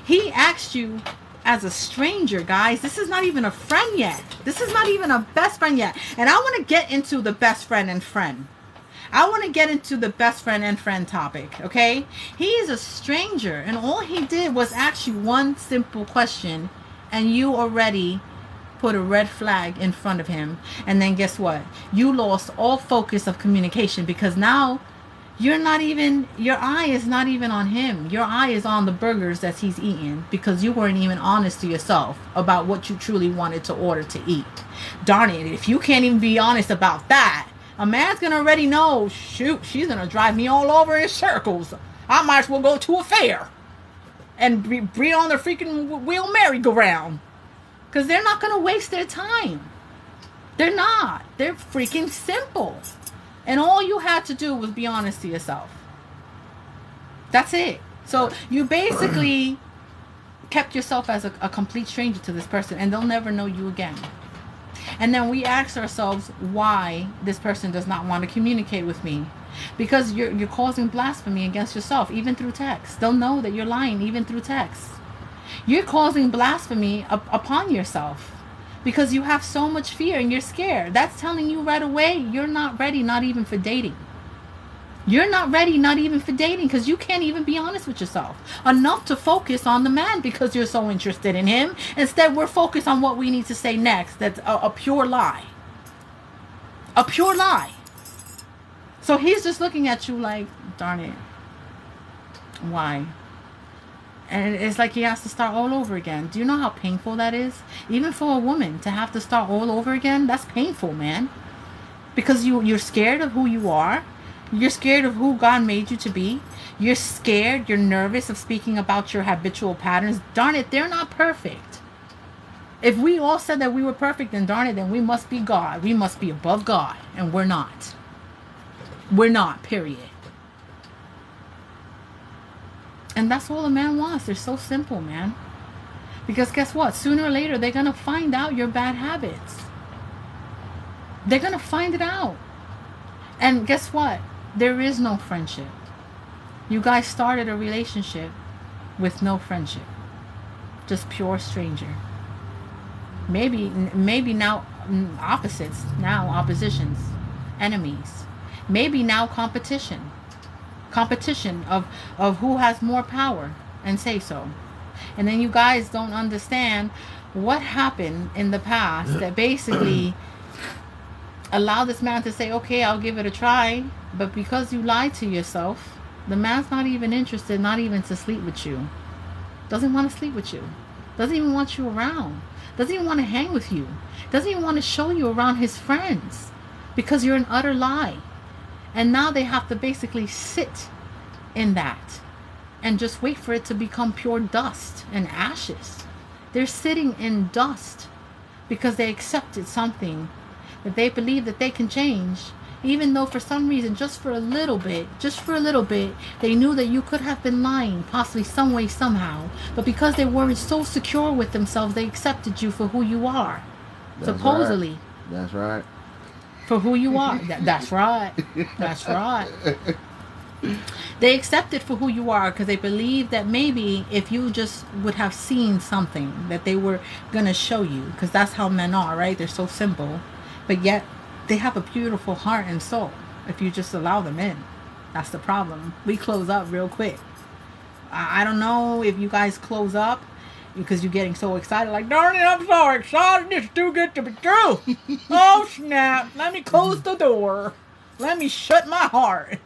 He asked you as a stranger, guys. This is not even a friend yet. This is not even a best friend yet. And I want to get into the best friend and friend. I want to get into the best friend and friend topic, okay? He is a stranger, and all he did was ask you one simple question, and you already put a red flag in front of him. And then guess what? You lost all focus of communication because now you're not even, your eye is not even on him. Your eye is on the burgers that he's eating because you weren't even honest to yourself about what you truly wanted to order to eat. Darn it, if you can't even be honest about that, a man's going to already know, shoot, she's going to drive me all over in circles. I might as well go to a fair and be on the freaking wheel merry-go-round. Because they're not going to waste their time. They're not. They're freaking simple. And all you had to do was be honest to yourself. That's it. So you basically kept yourself as a complete stranger to this person, and they'll never know you again. And then we ask ourselves why this person does not want to communicate with me. Because you're causing blasphemy against yourself, even through text. They'll know that you're lying, even through text. You're causing blasphemy upon yourself. Because you have so much fear and you're scared. That's telling you right away you're not ready, not even for dating. You're not ready, not even for dating, because you can't even be honest with yourself enough to focus on the man because you're so interested in him. Instead, we're focused on what we need to say next. That's a pure lie. A pure lie. So he's just looking at you like, darn it. Why? And it's like he has to start all over again. Do you know how painful that is? Even for a woman to have to start all over again, that's painful, man. Because you're scared of who you are. You're scared of who God made you to be. You're scared. You're nervous of speaking about your habitual patterns. Darn it, they're not perfect. If we all said that we were perfect, then darn it, then we must be God. We must be above God. And we're not. We're not, period. And that's all a man wants. They're so simple, man. Because guess what? Sooner or later, they're going to find out your bad habits. They're going to find it out. And guess what? There is no friendship. You guys started a relationship with no friendship. Just pure stranger. Maybe now opposites. Now oppositions. Enemies. Maybe now competition. Competition of who has more power and say so. And then you guys don't understand what happened in the past that basically allowed this man to say, okay, I'll give it a try. But because you lied to yourself, the man's not even interested, not even to sleep with you. Doesn't want to sleep with you. Doesn't even want you around. Doesn't even want to hang with you. Doesn't even want to show you around his friends. Because you're an utter lie. And now they have to basically sit in that. and just wait for it to become pure dust and ashes. They're sitting in dust because they accepted something that they believe that they can change, even though for some reason, just for a little bit, they knew that you could have been lying, possibly some way, somehow. But because they weren't so secure with themselves, they accepted you for who you are. That's supposedly. Right. That's right. For who you are. That's right. That's right. They accept it for who you are because they believe that maybe if you just would have seen something that they were going to show you, because that's how men are, right? They're so simple, but yet they have a beautiful heart and soul if you just allow them in. That's the problem. We close up real quick. I don't know if you guys close up because you're getting so excited, like, darn it, I'm so excited, this is too good to be true. Oh snap, let me close the door. Let me shut my heart.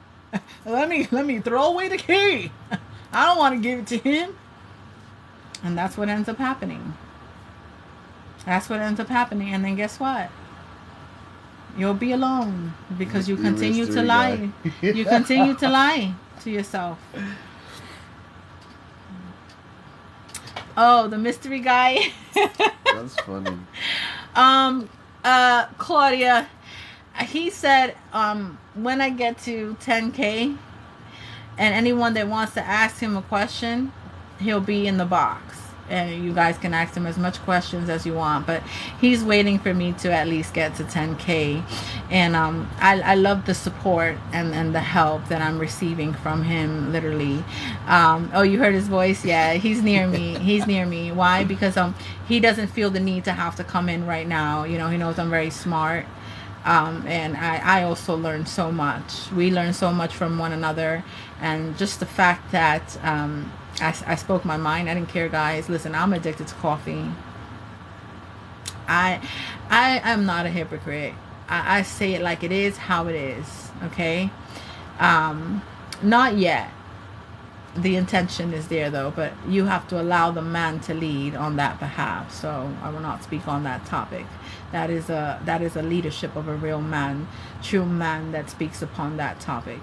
Let me throw away the key. I don't want to give it to him. And that's what ends up happening. That's what ends up happening. And then guess what? You'll be alone because you continue to lie. You continue to lie to yourself. Oh, the mystery guy. That's funny. Claudia, he said, when I get to 10K, and anyone that wants to ask him a question, he'll be in the box. And you guys can ask him as much questions as you want. But he's waiting for me to at least get to 10K. And I love the support and the help that I'm receiving from him, literally. Oh, you heard his voice? Yeah, he's near me. He's near me. Why? Because he doesn't feel the need to have to come in right now. You know, he knows I'm very smart. And I also learned so much. We learn so much from one another. And just the fact that I spoke my mind. I didn't care, guys. Listen, I'm addicted to coffee. I am not a hypocrite. I say it like it is, how it is. Okay? Not yet. The intention is there, though. But you have to allow the man to lead on that behalf. So I will not speak on that topic. That is a leadership of a real man, true man that speaks upon that topic.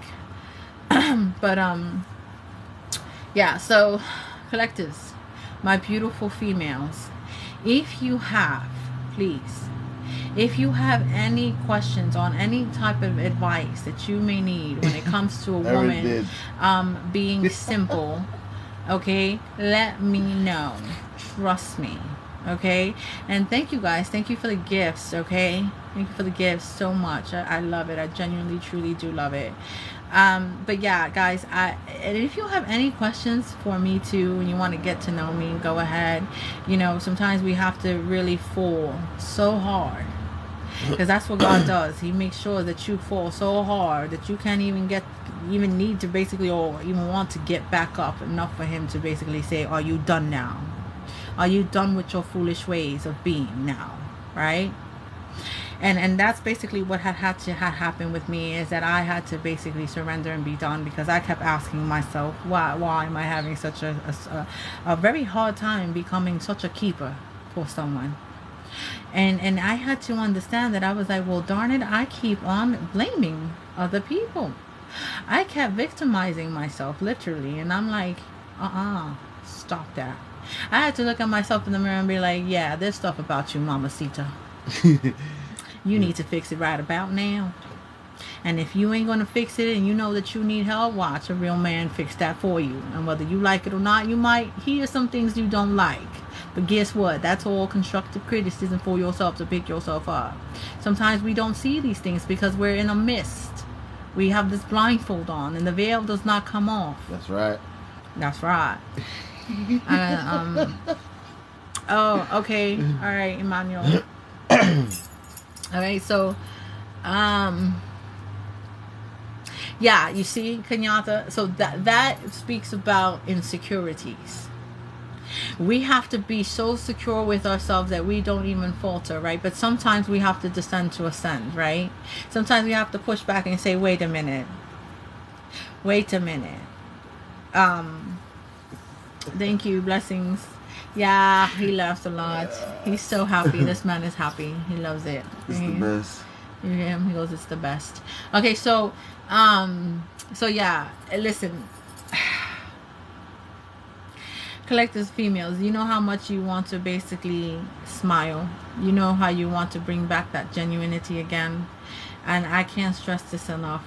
But yeah, so collectives, my beautiful females, if you have any questions on any type of advice that you may need when it comes to a woman being simple, okay, let me know. Trust me. Okay, and thank you guys. Thank you for the gifts. Okay, thank you for the gifts so much. I love it. I genuinely, truly do love it. But yeah, guys, and if you have any questions for me too, and you want to get to know me, go ahead. You know, sometimes we have to really fall so hard, because that's what God does. He makes sure that you fall so hard that you can't even need to basically, or even want to get back up enough for Him to basically say, "Are you done now? Are you done with your foolish ways of being now?" Right? And that's basically what had happened with me, is that I had to basically surrender and be done, because I kept asking myself, why am I having such a very hard time becoming such a keeper for someone? And I had to understand that. I was like, well, darn it, I keep on blaming other people. I kept victimizing myself, literally. And I'm like, stop that. I had to look at myself in the mirror and be like, yeah, there's stuff about you, Mamacita. You need to fix it right about now. And if you ain't going to fix it and you know that you need help, watch a real man fix that for you. And whether you like it or not, you might hear some things you don't like. But guess what? That's all constructive criticism for yourself to pick yourself up. Sometimes we don't see these things because we're in a mist. We have this blindfold on and the veil does not come off. That's right. That's right. Oh, okay. All right, Emmanuel. All right, so, yeah, you see, Kenyatta. So that speaks about insecurities. We have to be so secure with ourselves that we don't even falter, right? But sometimes we have to descend to ascend, right? Sometimes we have to push back and say, wait a minute. Thank you, blessings. Yeah, he laughs a lot. He's so happy. This man is happy. He loves it. It's the best. You hear him? He goes, it's the best. Okay, so yeah, listen. collectors, females, you know how much you want to basically smile. You know how you want to bring back that genuinity again. And I can't stress this enough.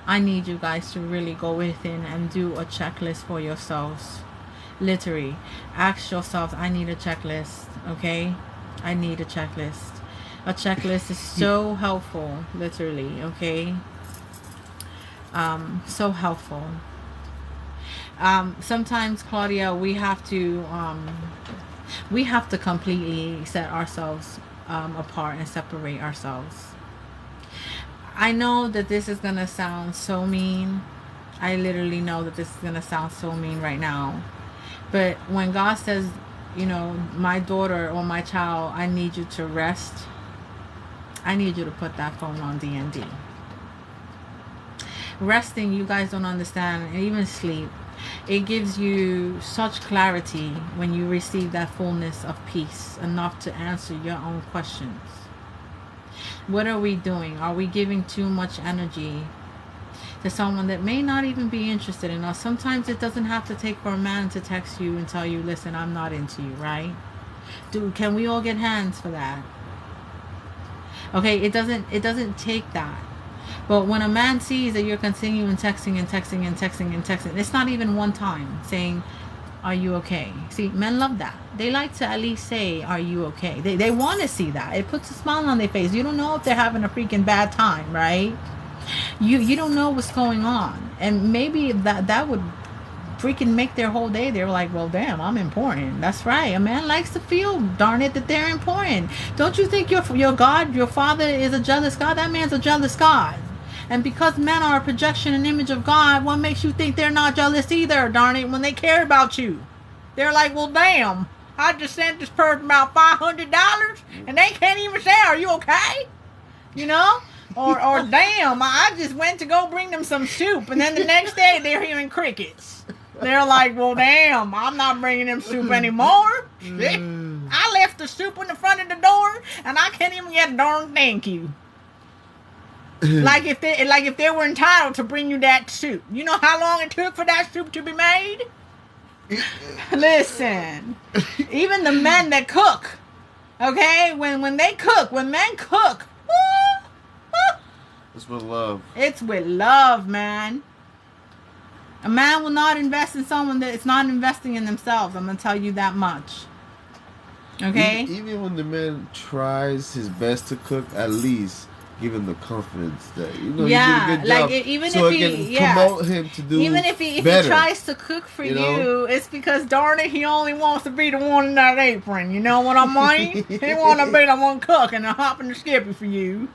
I need you guys to really go within and do a checklist for yourselves. Literally, ask yourselves, I need a checklist, okay? I need a checklist. A checklist is so helpful, literally, okay? So helpful. Sometimes, Claudia, we have to completely set ourselves apart and separate ourselves. I know that this is gonna sound so mean. I literally know that this is gonna sound so mean right now. But when God says, you know, my daughter or my child, I need you to rest, I need you to put that phone on D&D. Resting, you guys don't understand, and even sleep, it gives you such clarity when you receive that fullness of peace, enough to answer your own questions. What are we doing? Are we giving too much energy to someone that may not even be interested in us? Sometimes it doesn't have to take for a man to text you and tell you, listen, I'm not into you, right? Can we all get hands for that? Okay, it doesn't take that. But when a man sees that you're continuing texting, it's not even one time saying, are you okay? See, men love that. They like to at least say, are you okay? They want to see that. It puts a smile on their face. You don't know if they're having a freaking bad time, right? You don't know what's going on. And maybe that would freaking make their whole day. They're like, well, damn, I'm important. That's right. A man likes to feel, darn it, that they're important. Don't you think your God, your father is a jealous God? That man's a jealous God. And because men are a projection and image of God, what makes you think they're not jealous either, darn it, when they care about you? They're like, well, damn, I just sent this person about $500 and they can't even say, are you okay? You know? Or damn, I just went to go bring them some soup, and then the next day they're hearing crickets. They're like, well, damn, I'm not bringing them soup anymore. I left the soup in the front of the door, and I can't even get a darn thank you. Like if they were entitled to bring you that soup. You know how long it took for that soup to be made? Listen, even the men that cook, okay, when men cook, it's with love. It's with love, man. A man will not invest in someone that is not investing in themselves. I'm gonna tell you that much. Okay. Even when the man tries his best to cook, at least give him the confidence that he did a good job. Like even so if he promote him to do even if he tries to cook for you, it's because darn it, he only wants to be the one in that apron. You know what I mean? He want to be the one cooking and hopping the skippy for you.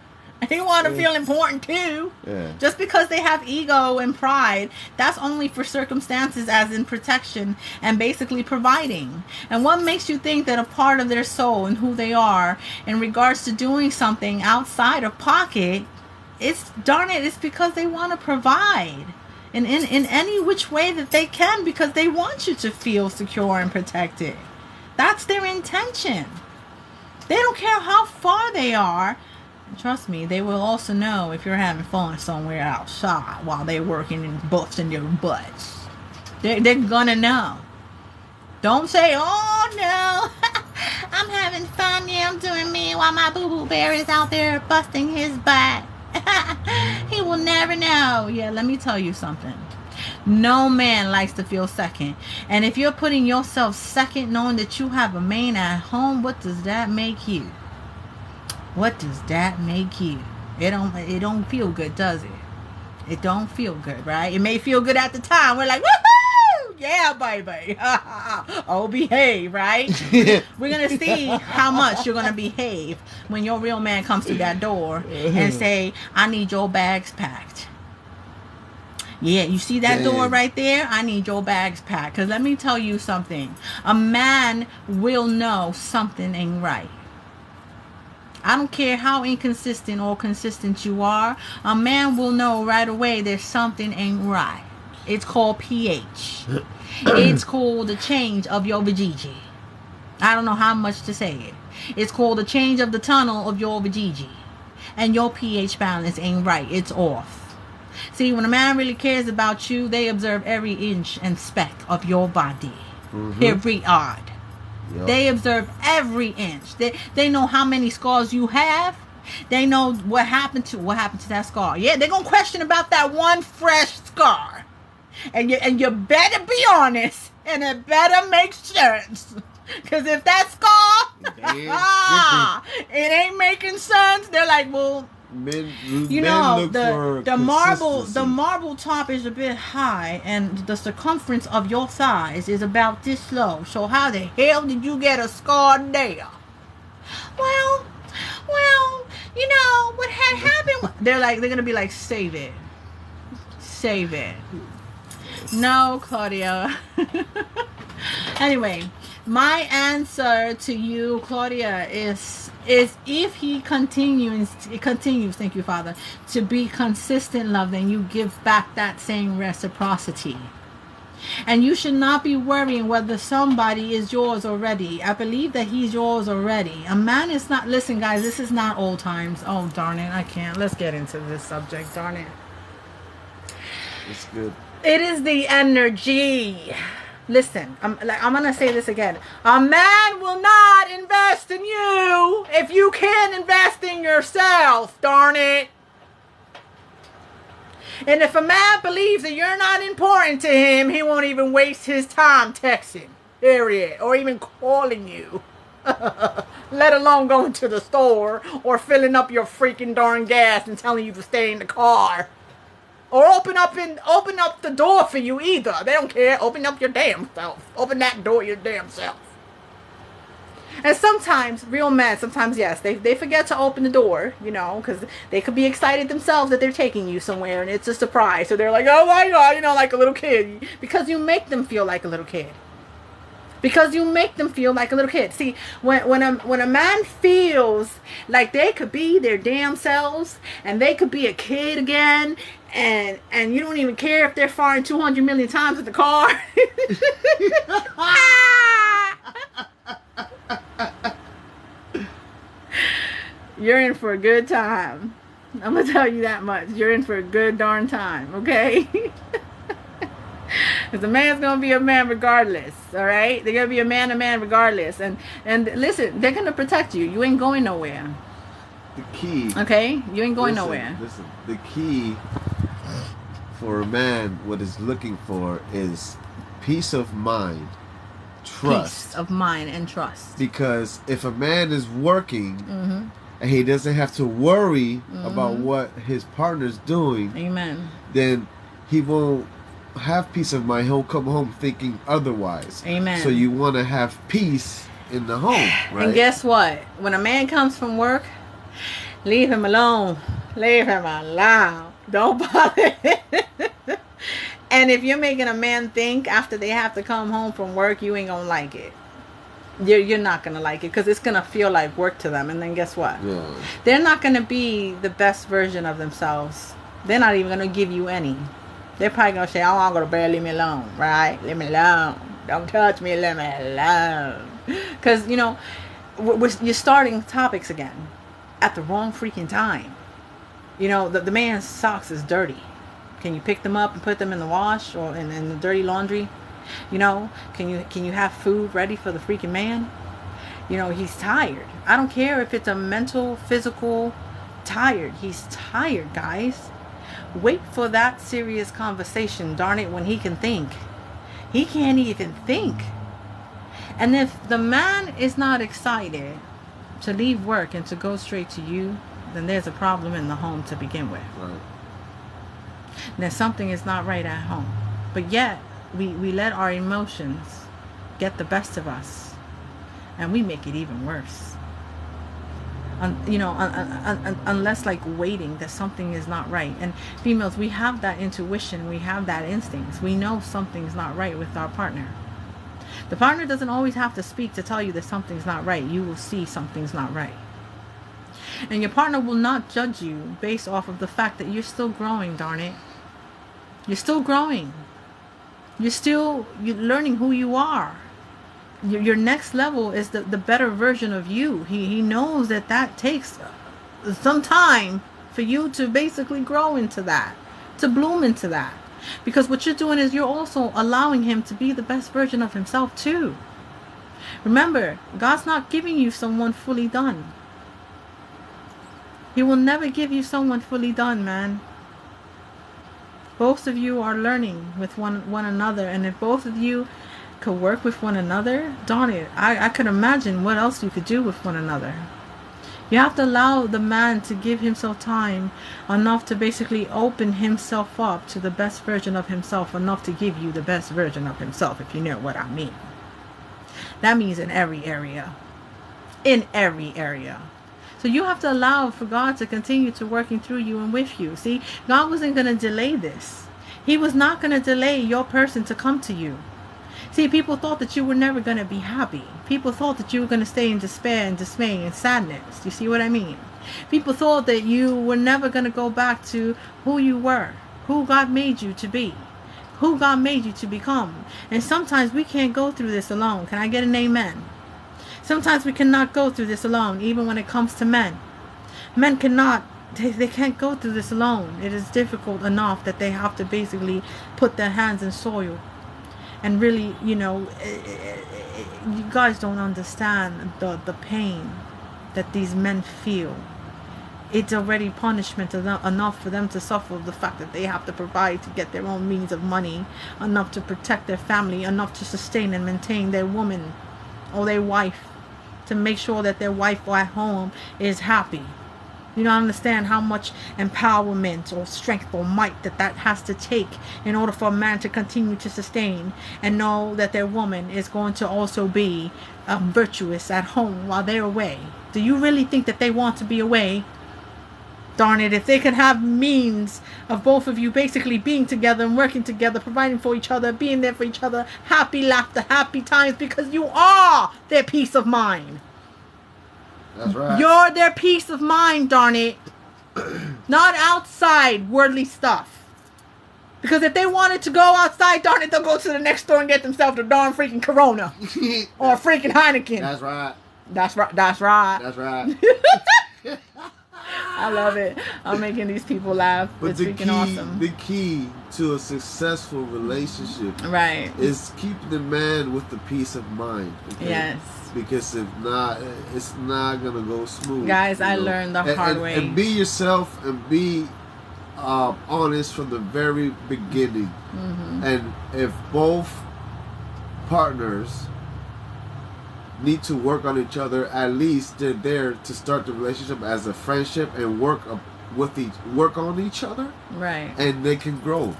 He want to feel important too. Yeah. Just because they have ego and pride, that's only for circumstances as in protection and basically providing. And what makes you think that a part of their soul and who they are in regards to doing something outside of pocket, it's because they want to provide in any which way that they can, because they want you to feel secure and protected. That's their intention. They don't care how far they are. Trust me, they will also know if you're having fun somewhere outside while they're working and busting their butts. They're gonna know. Don't say, oh no, I'm having fun, yeah, I'm doing me while my boo-boo bear is out there busting his butt. He will never know. Yeah, let me tell you something. No man likes to feel second. And if you're putting yourself second knowing that you have a man at home, what does that make you? What does that make you? It don't feel good, does it? It don't feel good, right? It may feel good at the time. We're like, woohoo! Yeah, baby. Oh, behave, right? We're going to see how much you're going to behave when your real man comes to that door and say, I need your bags packed. Yeah, you see that door right there? I need your bags packed. Because let me tell you something. A man will know something ain't right. I don't care how inconsistent or consistent you are. A man will know right away there's something ain't right. It's called pH. It's called the change of your vajiji. I don't know how much to say it. It's called the change of the tunnel of your vajiji. And your pH balance ain't right. It's off. See, when a man really cares about you, they observe every inch and speck of your body. Period. Yep. They observe every inch. They know how many scars you have. They know what happened to that scar. Yeah, they're gonna question about that one fresh scar, and you better be honest, and it better make sense. Because if that scar, it ain't making sense, they're like, well, the marble top is a bit high, and the circumference of your thighs is about this low. So how the hell did you get a scar there? Well, what had happened? They're gonna be like, save it. No, Claudia. Anyway, my answer to you, Claudia, is if he continues, thank you, Father, to be consistent love, then you give back that same reciprocity. And you should not be worrying whether somebody is yours already. I believe that he's yours already. A man is not, listen guys, this is not old times. Oh, darn it, I can't. Let's get into this subject, darn it. It's good. It is the energy. Listen, I'm going to say this again. A man will not invest in you if you can't invest in yourself, darn it. And if a man believes that you're not important to him, he won't even waste his time texting, period, or even calling you. Let alone going to the store or filling up your freaking darn gas and telling you to stay in the car. Or open up the door for you either. They don't care. Open up your damn self. Open that door your damn self. And sometimes, real men, yes, they forget to open the door, because they could be excited themselves that they're taking you somewhere and it's a surprise. So they're like, oh my God, like a little kid. Because you make them feel like a little kid. See, when a man feels like they could be their damn selves and they could be a kid again, and you don't even care if they're firing 200 million times at the car. You're in for a good time. I'm gonna tell you that much. You're in for a good darn time, okay? Because a man's going to be a man regardless, all right? They're going to be a man regardless. And listen, they're going to protect you. You ain't going nowhere. The key. Okay? You ain't going nowhere. Listen, the key for a man, what he's looking for is peace of mind, trust. Peace of mind and trust. Because if a man is working and he doesn't have to worry about what his partner's doing, amen, then he won't have peace of mind. He'll come home thinking otherwise. Amen. So you want to have peace in the home, right? And guess what? When a man comes from work, leave him alone. Leave him alone. Don't bother. And if you're making a man think after they have to come home from work, you ain't gonna like it. You're not gonna like it because it's gonna feel like work to them. And then guess what? Yeah. They're not gonna be the best version of themselves. They're not even gonna give you any. They're probably going to say, oh, I'm going to bear, leave me alone, right? Leave me alone. Don't touch me, leave me alone. Because, you're starting topics again at the wrong freaking time. The man's socks is dirty. Can you pick them up and put them in the wash or in the dirty laundry? Can you have food ready for the freaking man? He's tired. I don't care if it's a mental, physical, tired. He's tired, guys. Wait for that serious conversation, darn it, when he can think. He can't even think. And if the man is not excited to leave work and to go straight to you, then there's a problem in the home to begin with. Right. Then something is not right at home. But yet, we let our emotions get the best of us. And we make it even worse. Unless waiting that something is not right. And females, we have that intuition, we have that instincts. We know something's not right with our partner. The partner doesn't always have to speak to tell you that something's not right. You will see something's not right. And your partner will not judge you based off of the fact that you're still growing, darn it. You're still growing. You're learning who you are. Your next level is the better version of you. He knows that takes some time for you to basically grow into that, to bloom into that. Because what you're doing is you're also allowing him to be the best version of himself too. Remember, God's not giving you someone fully done. He will never give you someone fully done, man. Both of you are learning with one another, and if both of you could work with one another, darn it, I could imagine what else you could do with one another. You have to allow the man to give himself time enough to basically open himself up to the best version of himself, enough to give you the best version of himself, if you know what I mean. That means in every area. In every area. So you have to allow for God to continue to working through you and with you. See, God wasn't going to delay this. He was not going to delay your person to come to you. See, people thought that you were never going to be happy. People thought that you were going to stay in despair and dismay and sadness. You see what I mean? People thought that you were never going to go back to who you were, who God made you to be, who God made you to become. And sometimes we can't go through this alone. Can I get an amen? Sometimes we cannot go through this alone, even when it comes to men. Men cannot, they can't go through this alone. It is difficult enough that they have to basically put their hands in soil. And really, you know, you guys don't understand the pain that these men feel. It's already punishment enough for them to suffer the fact that they have to provide to get their own means of money, enough to protect their family, enough to sustain and maintain their woman or their wife, to make sure that their wife at home is happy. You don't understand how much empowerment or strength or might that has to take in order for a man to continue to sustain and know that their woman is going to also be virtuous at home while they're away. Do you really think that they want to be away? Darn it, if they could have means of both of you basically being together and working together, providing for each other, being there for each other, happy laughter, happy times, because you are their peace of mind. That's right. You're their peace of mind, darn it. Not outside worldly stuff. Because if they wanted to go outside, darn it, they'll go to the next store and get themselves a darn freaking Corona. Or a freaking Heineken. That's right. That's right. That's right. That's right. I love it. I'm making these people laugh. But it's freaking awesome. The key to a successful relationship, right, is keeping the man with the peace of mind. Okay? Yes. Because if not, it's not gonna go smooth. Guys, I learned the hard way. And be yourself and be honest from the very beginning. Mm-hmm. And if both partners need to work on each other, at least they're there to start the relationship as a friendship and work on each other. Right. And they can grow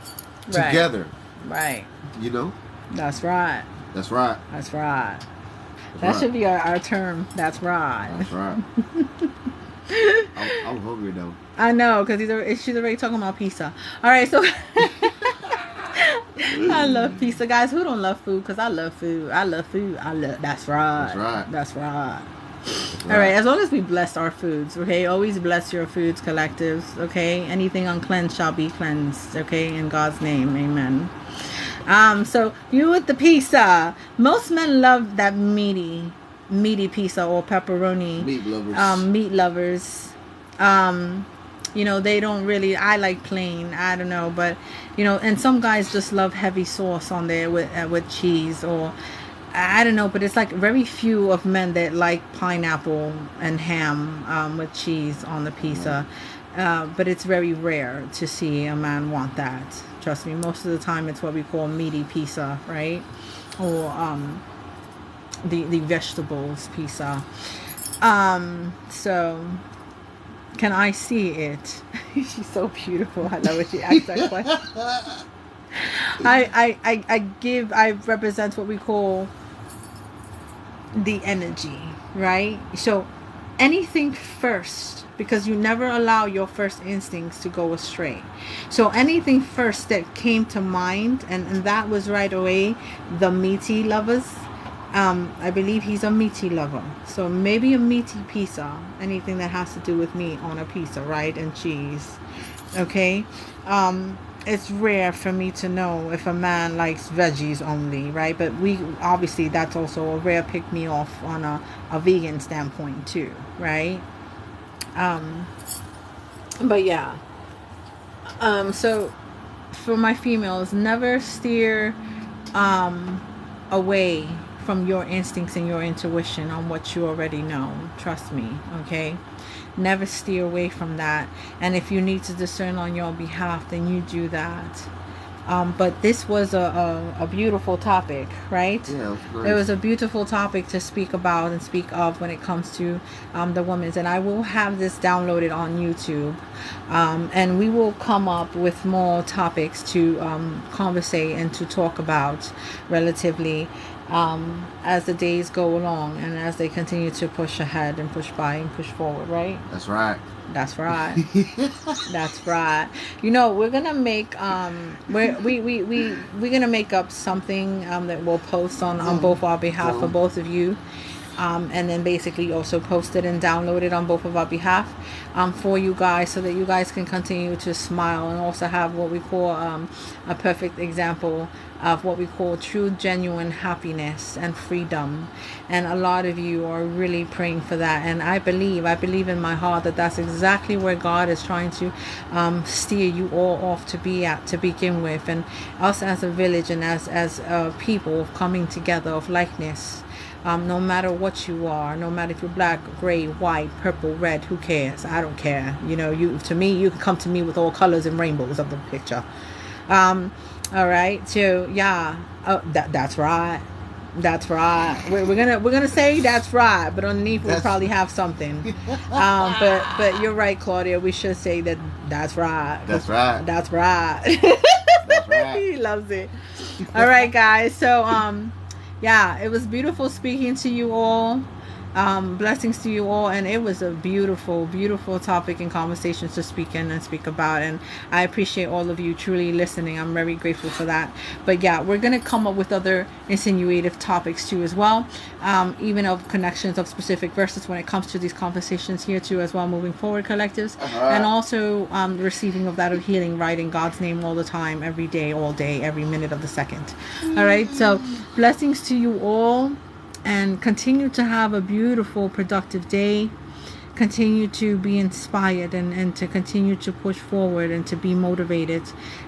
together. Right. You know? That's right. That's right. That's right. That should be our term. That's right. That's right. I'm hungry though. I know, because she's already talking about pizza. All right, so I love pizza, guys. Who don't love food? Because I love food. I love food. That's right. That's right. That's right. All right, as long as we bless our foods, okay? Always bless your foods, collectives, okay? Anything uncleansed shall be cleansed, okay? In God's name, amen. So you with the pizza. Most men love that meaty pizza or pepperoni. Meat lovers. Meat lovers. You know, they don't really, I like plain, I don't know, but, you know, and some guys just love heavy sauce on there with cheese, or, I don't know, but it's like very few of men that like pineapple and ham with cheese on the pizza. But it's very rare to see a man want that. Trust me, most of the time it's what we call meaty pizza, right? Or the vegetables pizza. So can I see it? She's so beautiful. I love when she asks that question. I represent what we call the energy, right? So anything first, because you never allow your first instincts to go astray. So anything first that came to mind, and that was right away the meaty lovers. I believe he's a meaty lover. So maybe a meaty pizza, anything that has to do with meat on a pizza, right? And cheese. Okay. It's rare for me to know if a man likes veggies only, right? But obviously that's also a rare pick me off on a vegan standpoint too, right? But yeah. So for my females, never steer away from your instincts and your intuition on what you already know. Trust me, okay? Never steer away from that. And if you need to discern on your behalf, then you do that. But this was a beautiful topic, right? Yeah, it was nice. It was a beautiful topic to speak about and speak of when it comes to the women's. And I will have this downloaded on YouTube. And we will come up with more topics to conversate and to talk about relatively as the days go along and as they continue to push ahead and push by and push forward, right? That's right. That's right. That's right. You know, we're gonna make we're gonna make up something that we'll post on both our behalf for both of you. And then basically also post it and download it on both of our behalf for you guys, so that you guys can continue to smile and also have what we call a perfect example of what we call true genuine happiness and freedom. And a lot of you are really praying for that, and I believe in my heart that that's exactly where God is trying to steer you all off to be at to begin with. And us as a village and as a people coming together of likeness. No matter what you are, no matter if you're black, gray, white, purple, red, who cares? I don't care. You know, you can come to me with all colors and rainbows of the picture. All right. So yeah, that's right. That's right. We're gonna say that's right, but underneath we'll probably have something. But you're right, Claudia. We should say that's right. That's right. That's right. That's right. He loves it. All right, guys. So yeah, it was beautiful speaking to you all. Blessings to you all, and it was a beautiful topic and conversations to speak in and speak about, and I appreciate all of you truly listening. I'm very grateful for that. But yeah, we're gonna come up with other insinuative topics too as well, even of connections of specific verses when it comes to these conversations here too as well, moving forward, collectives. And also the receiving of that of healing, right, in God's name all the time, every day, all day, every minute of the second. All right, so blessings to you all. And continue to have a beautiful, productive day. Continue to be inspired and to continue to push forward and to be motivated.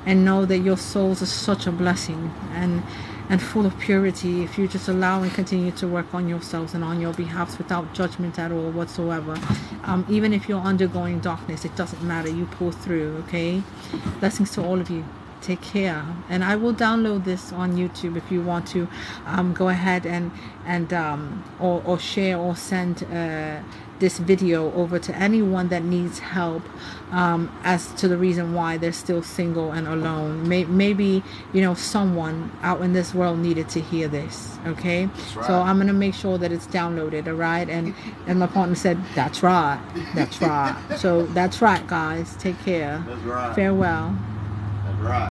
And know that your souls are such a blessing and full of purity if you just allow and continue to work on yourselves and on your behalf without judgment at all whatsoever. Even if you're undergoing darkness, it doesn't matter. You pull through, okay? Blessings to all of you. Take care, and I will download this on YouTube if you want to go ahead and or share or send this video over to anyone that needs help as to the reason why they're still single and alone. Maybe you know someone out in this world needed to hear this. Okay, right. So I'm gonna make sure that it's downloaded. All right, and my partner said that's right. So that's right, guys. Take care. That's right. Farewell. That's right.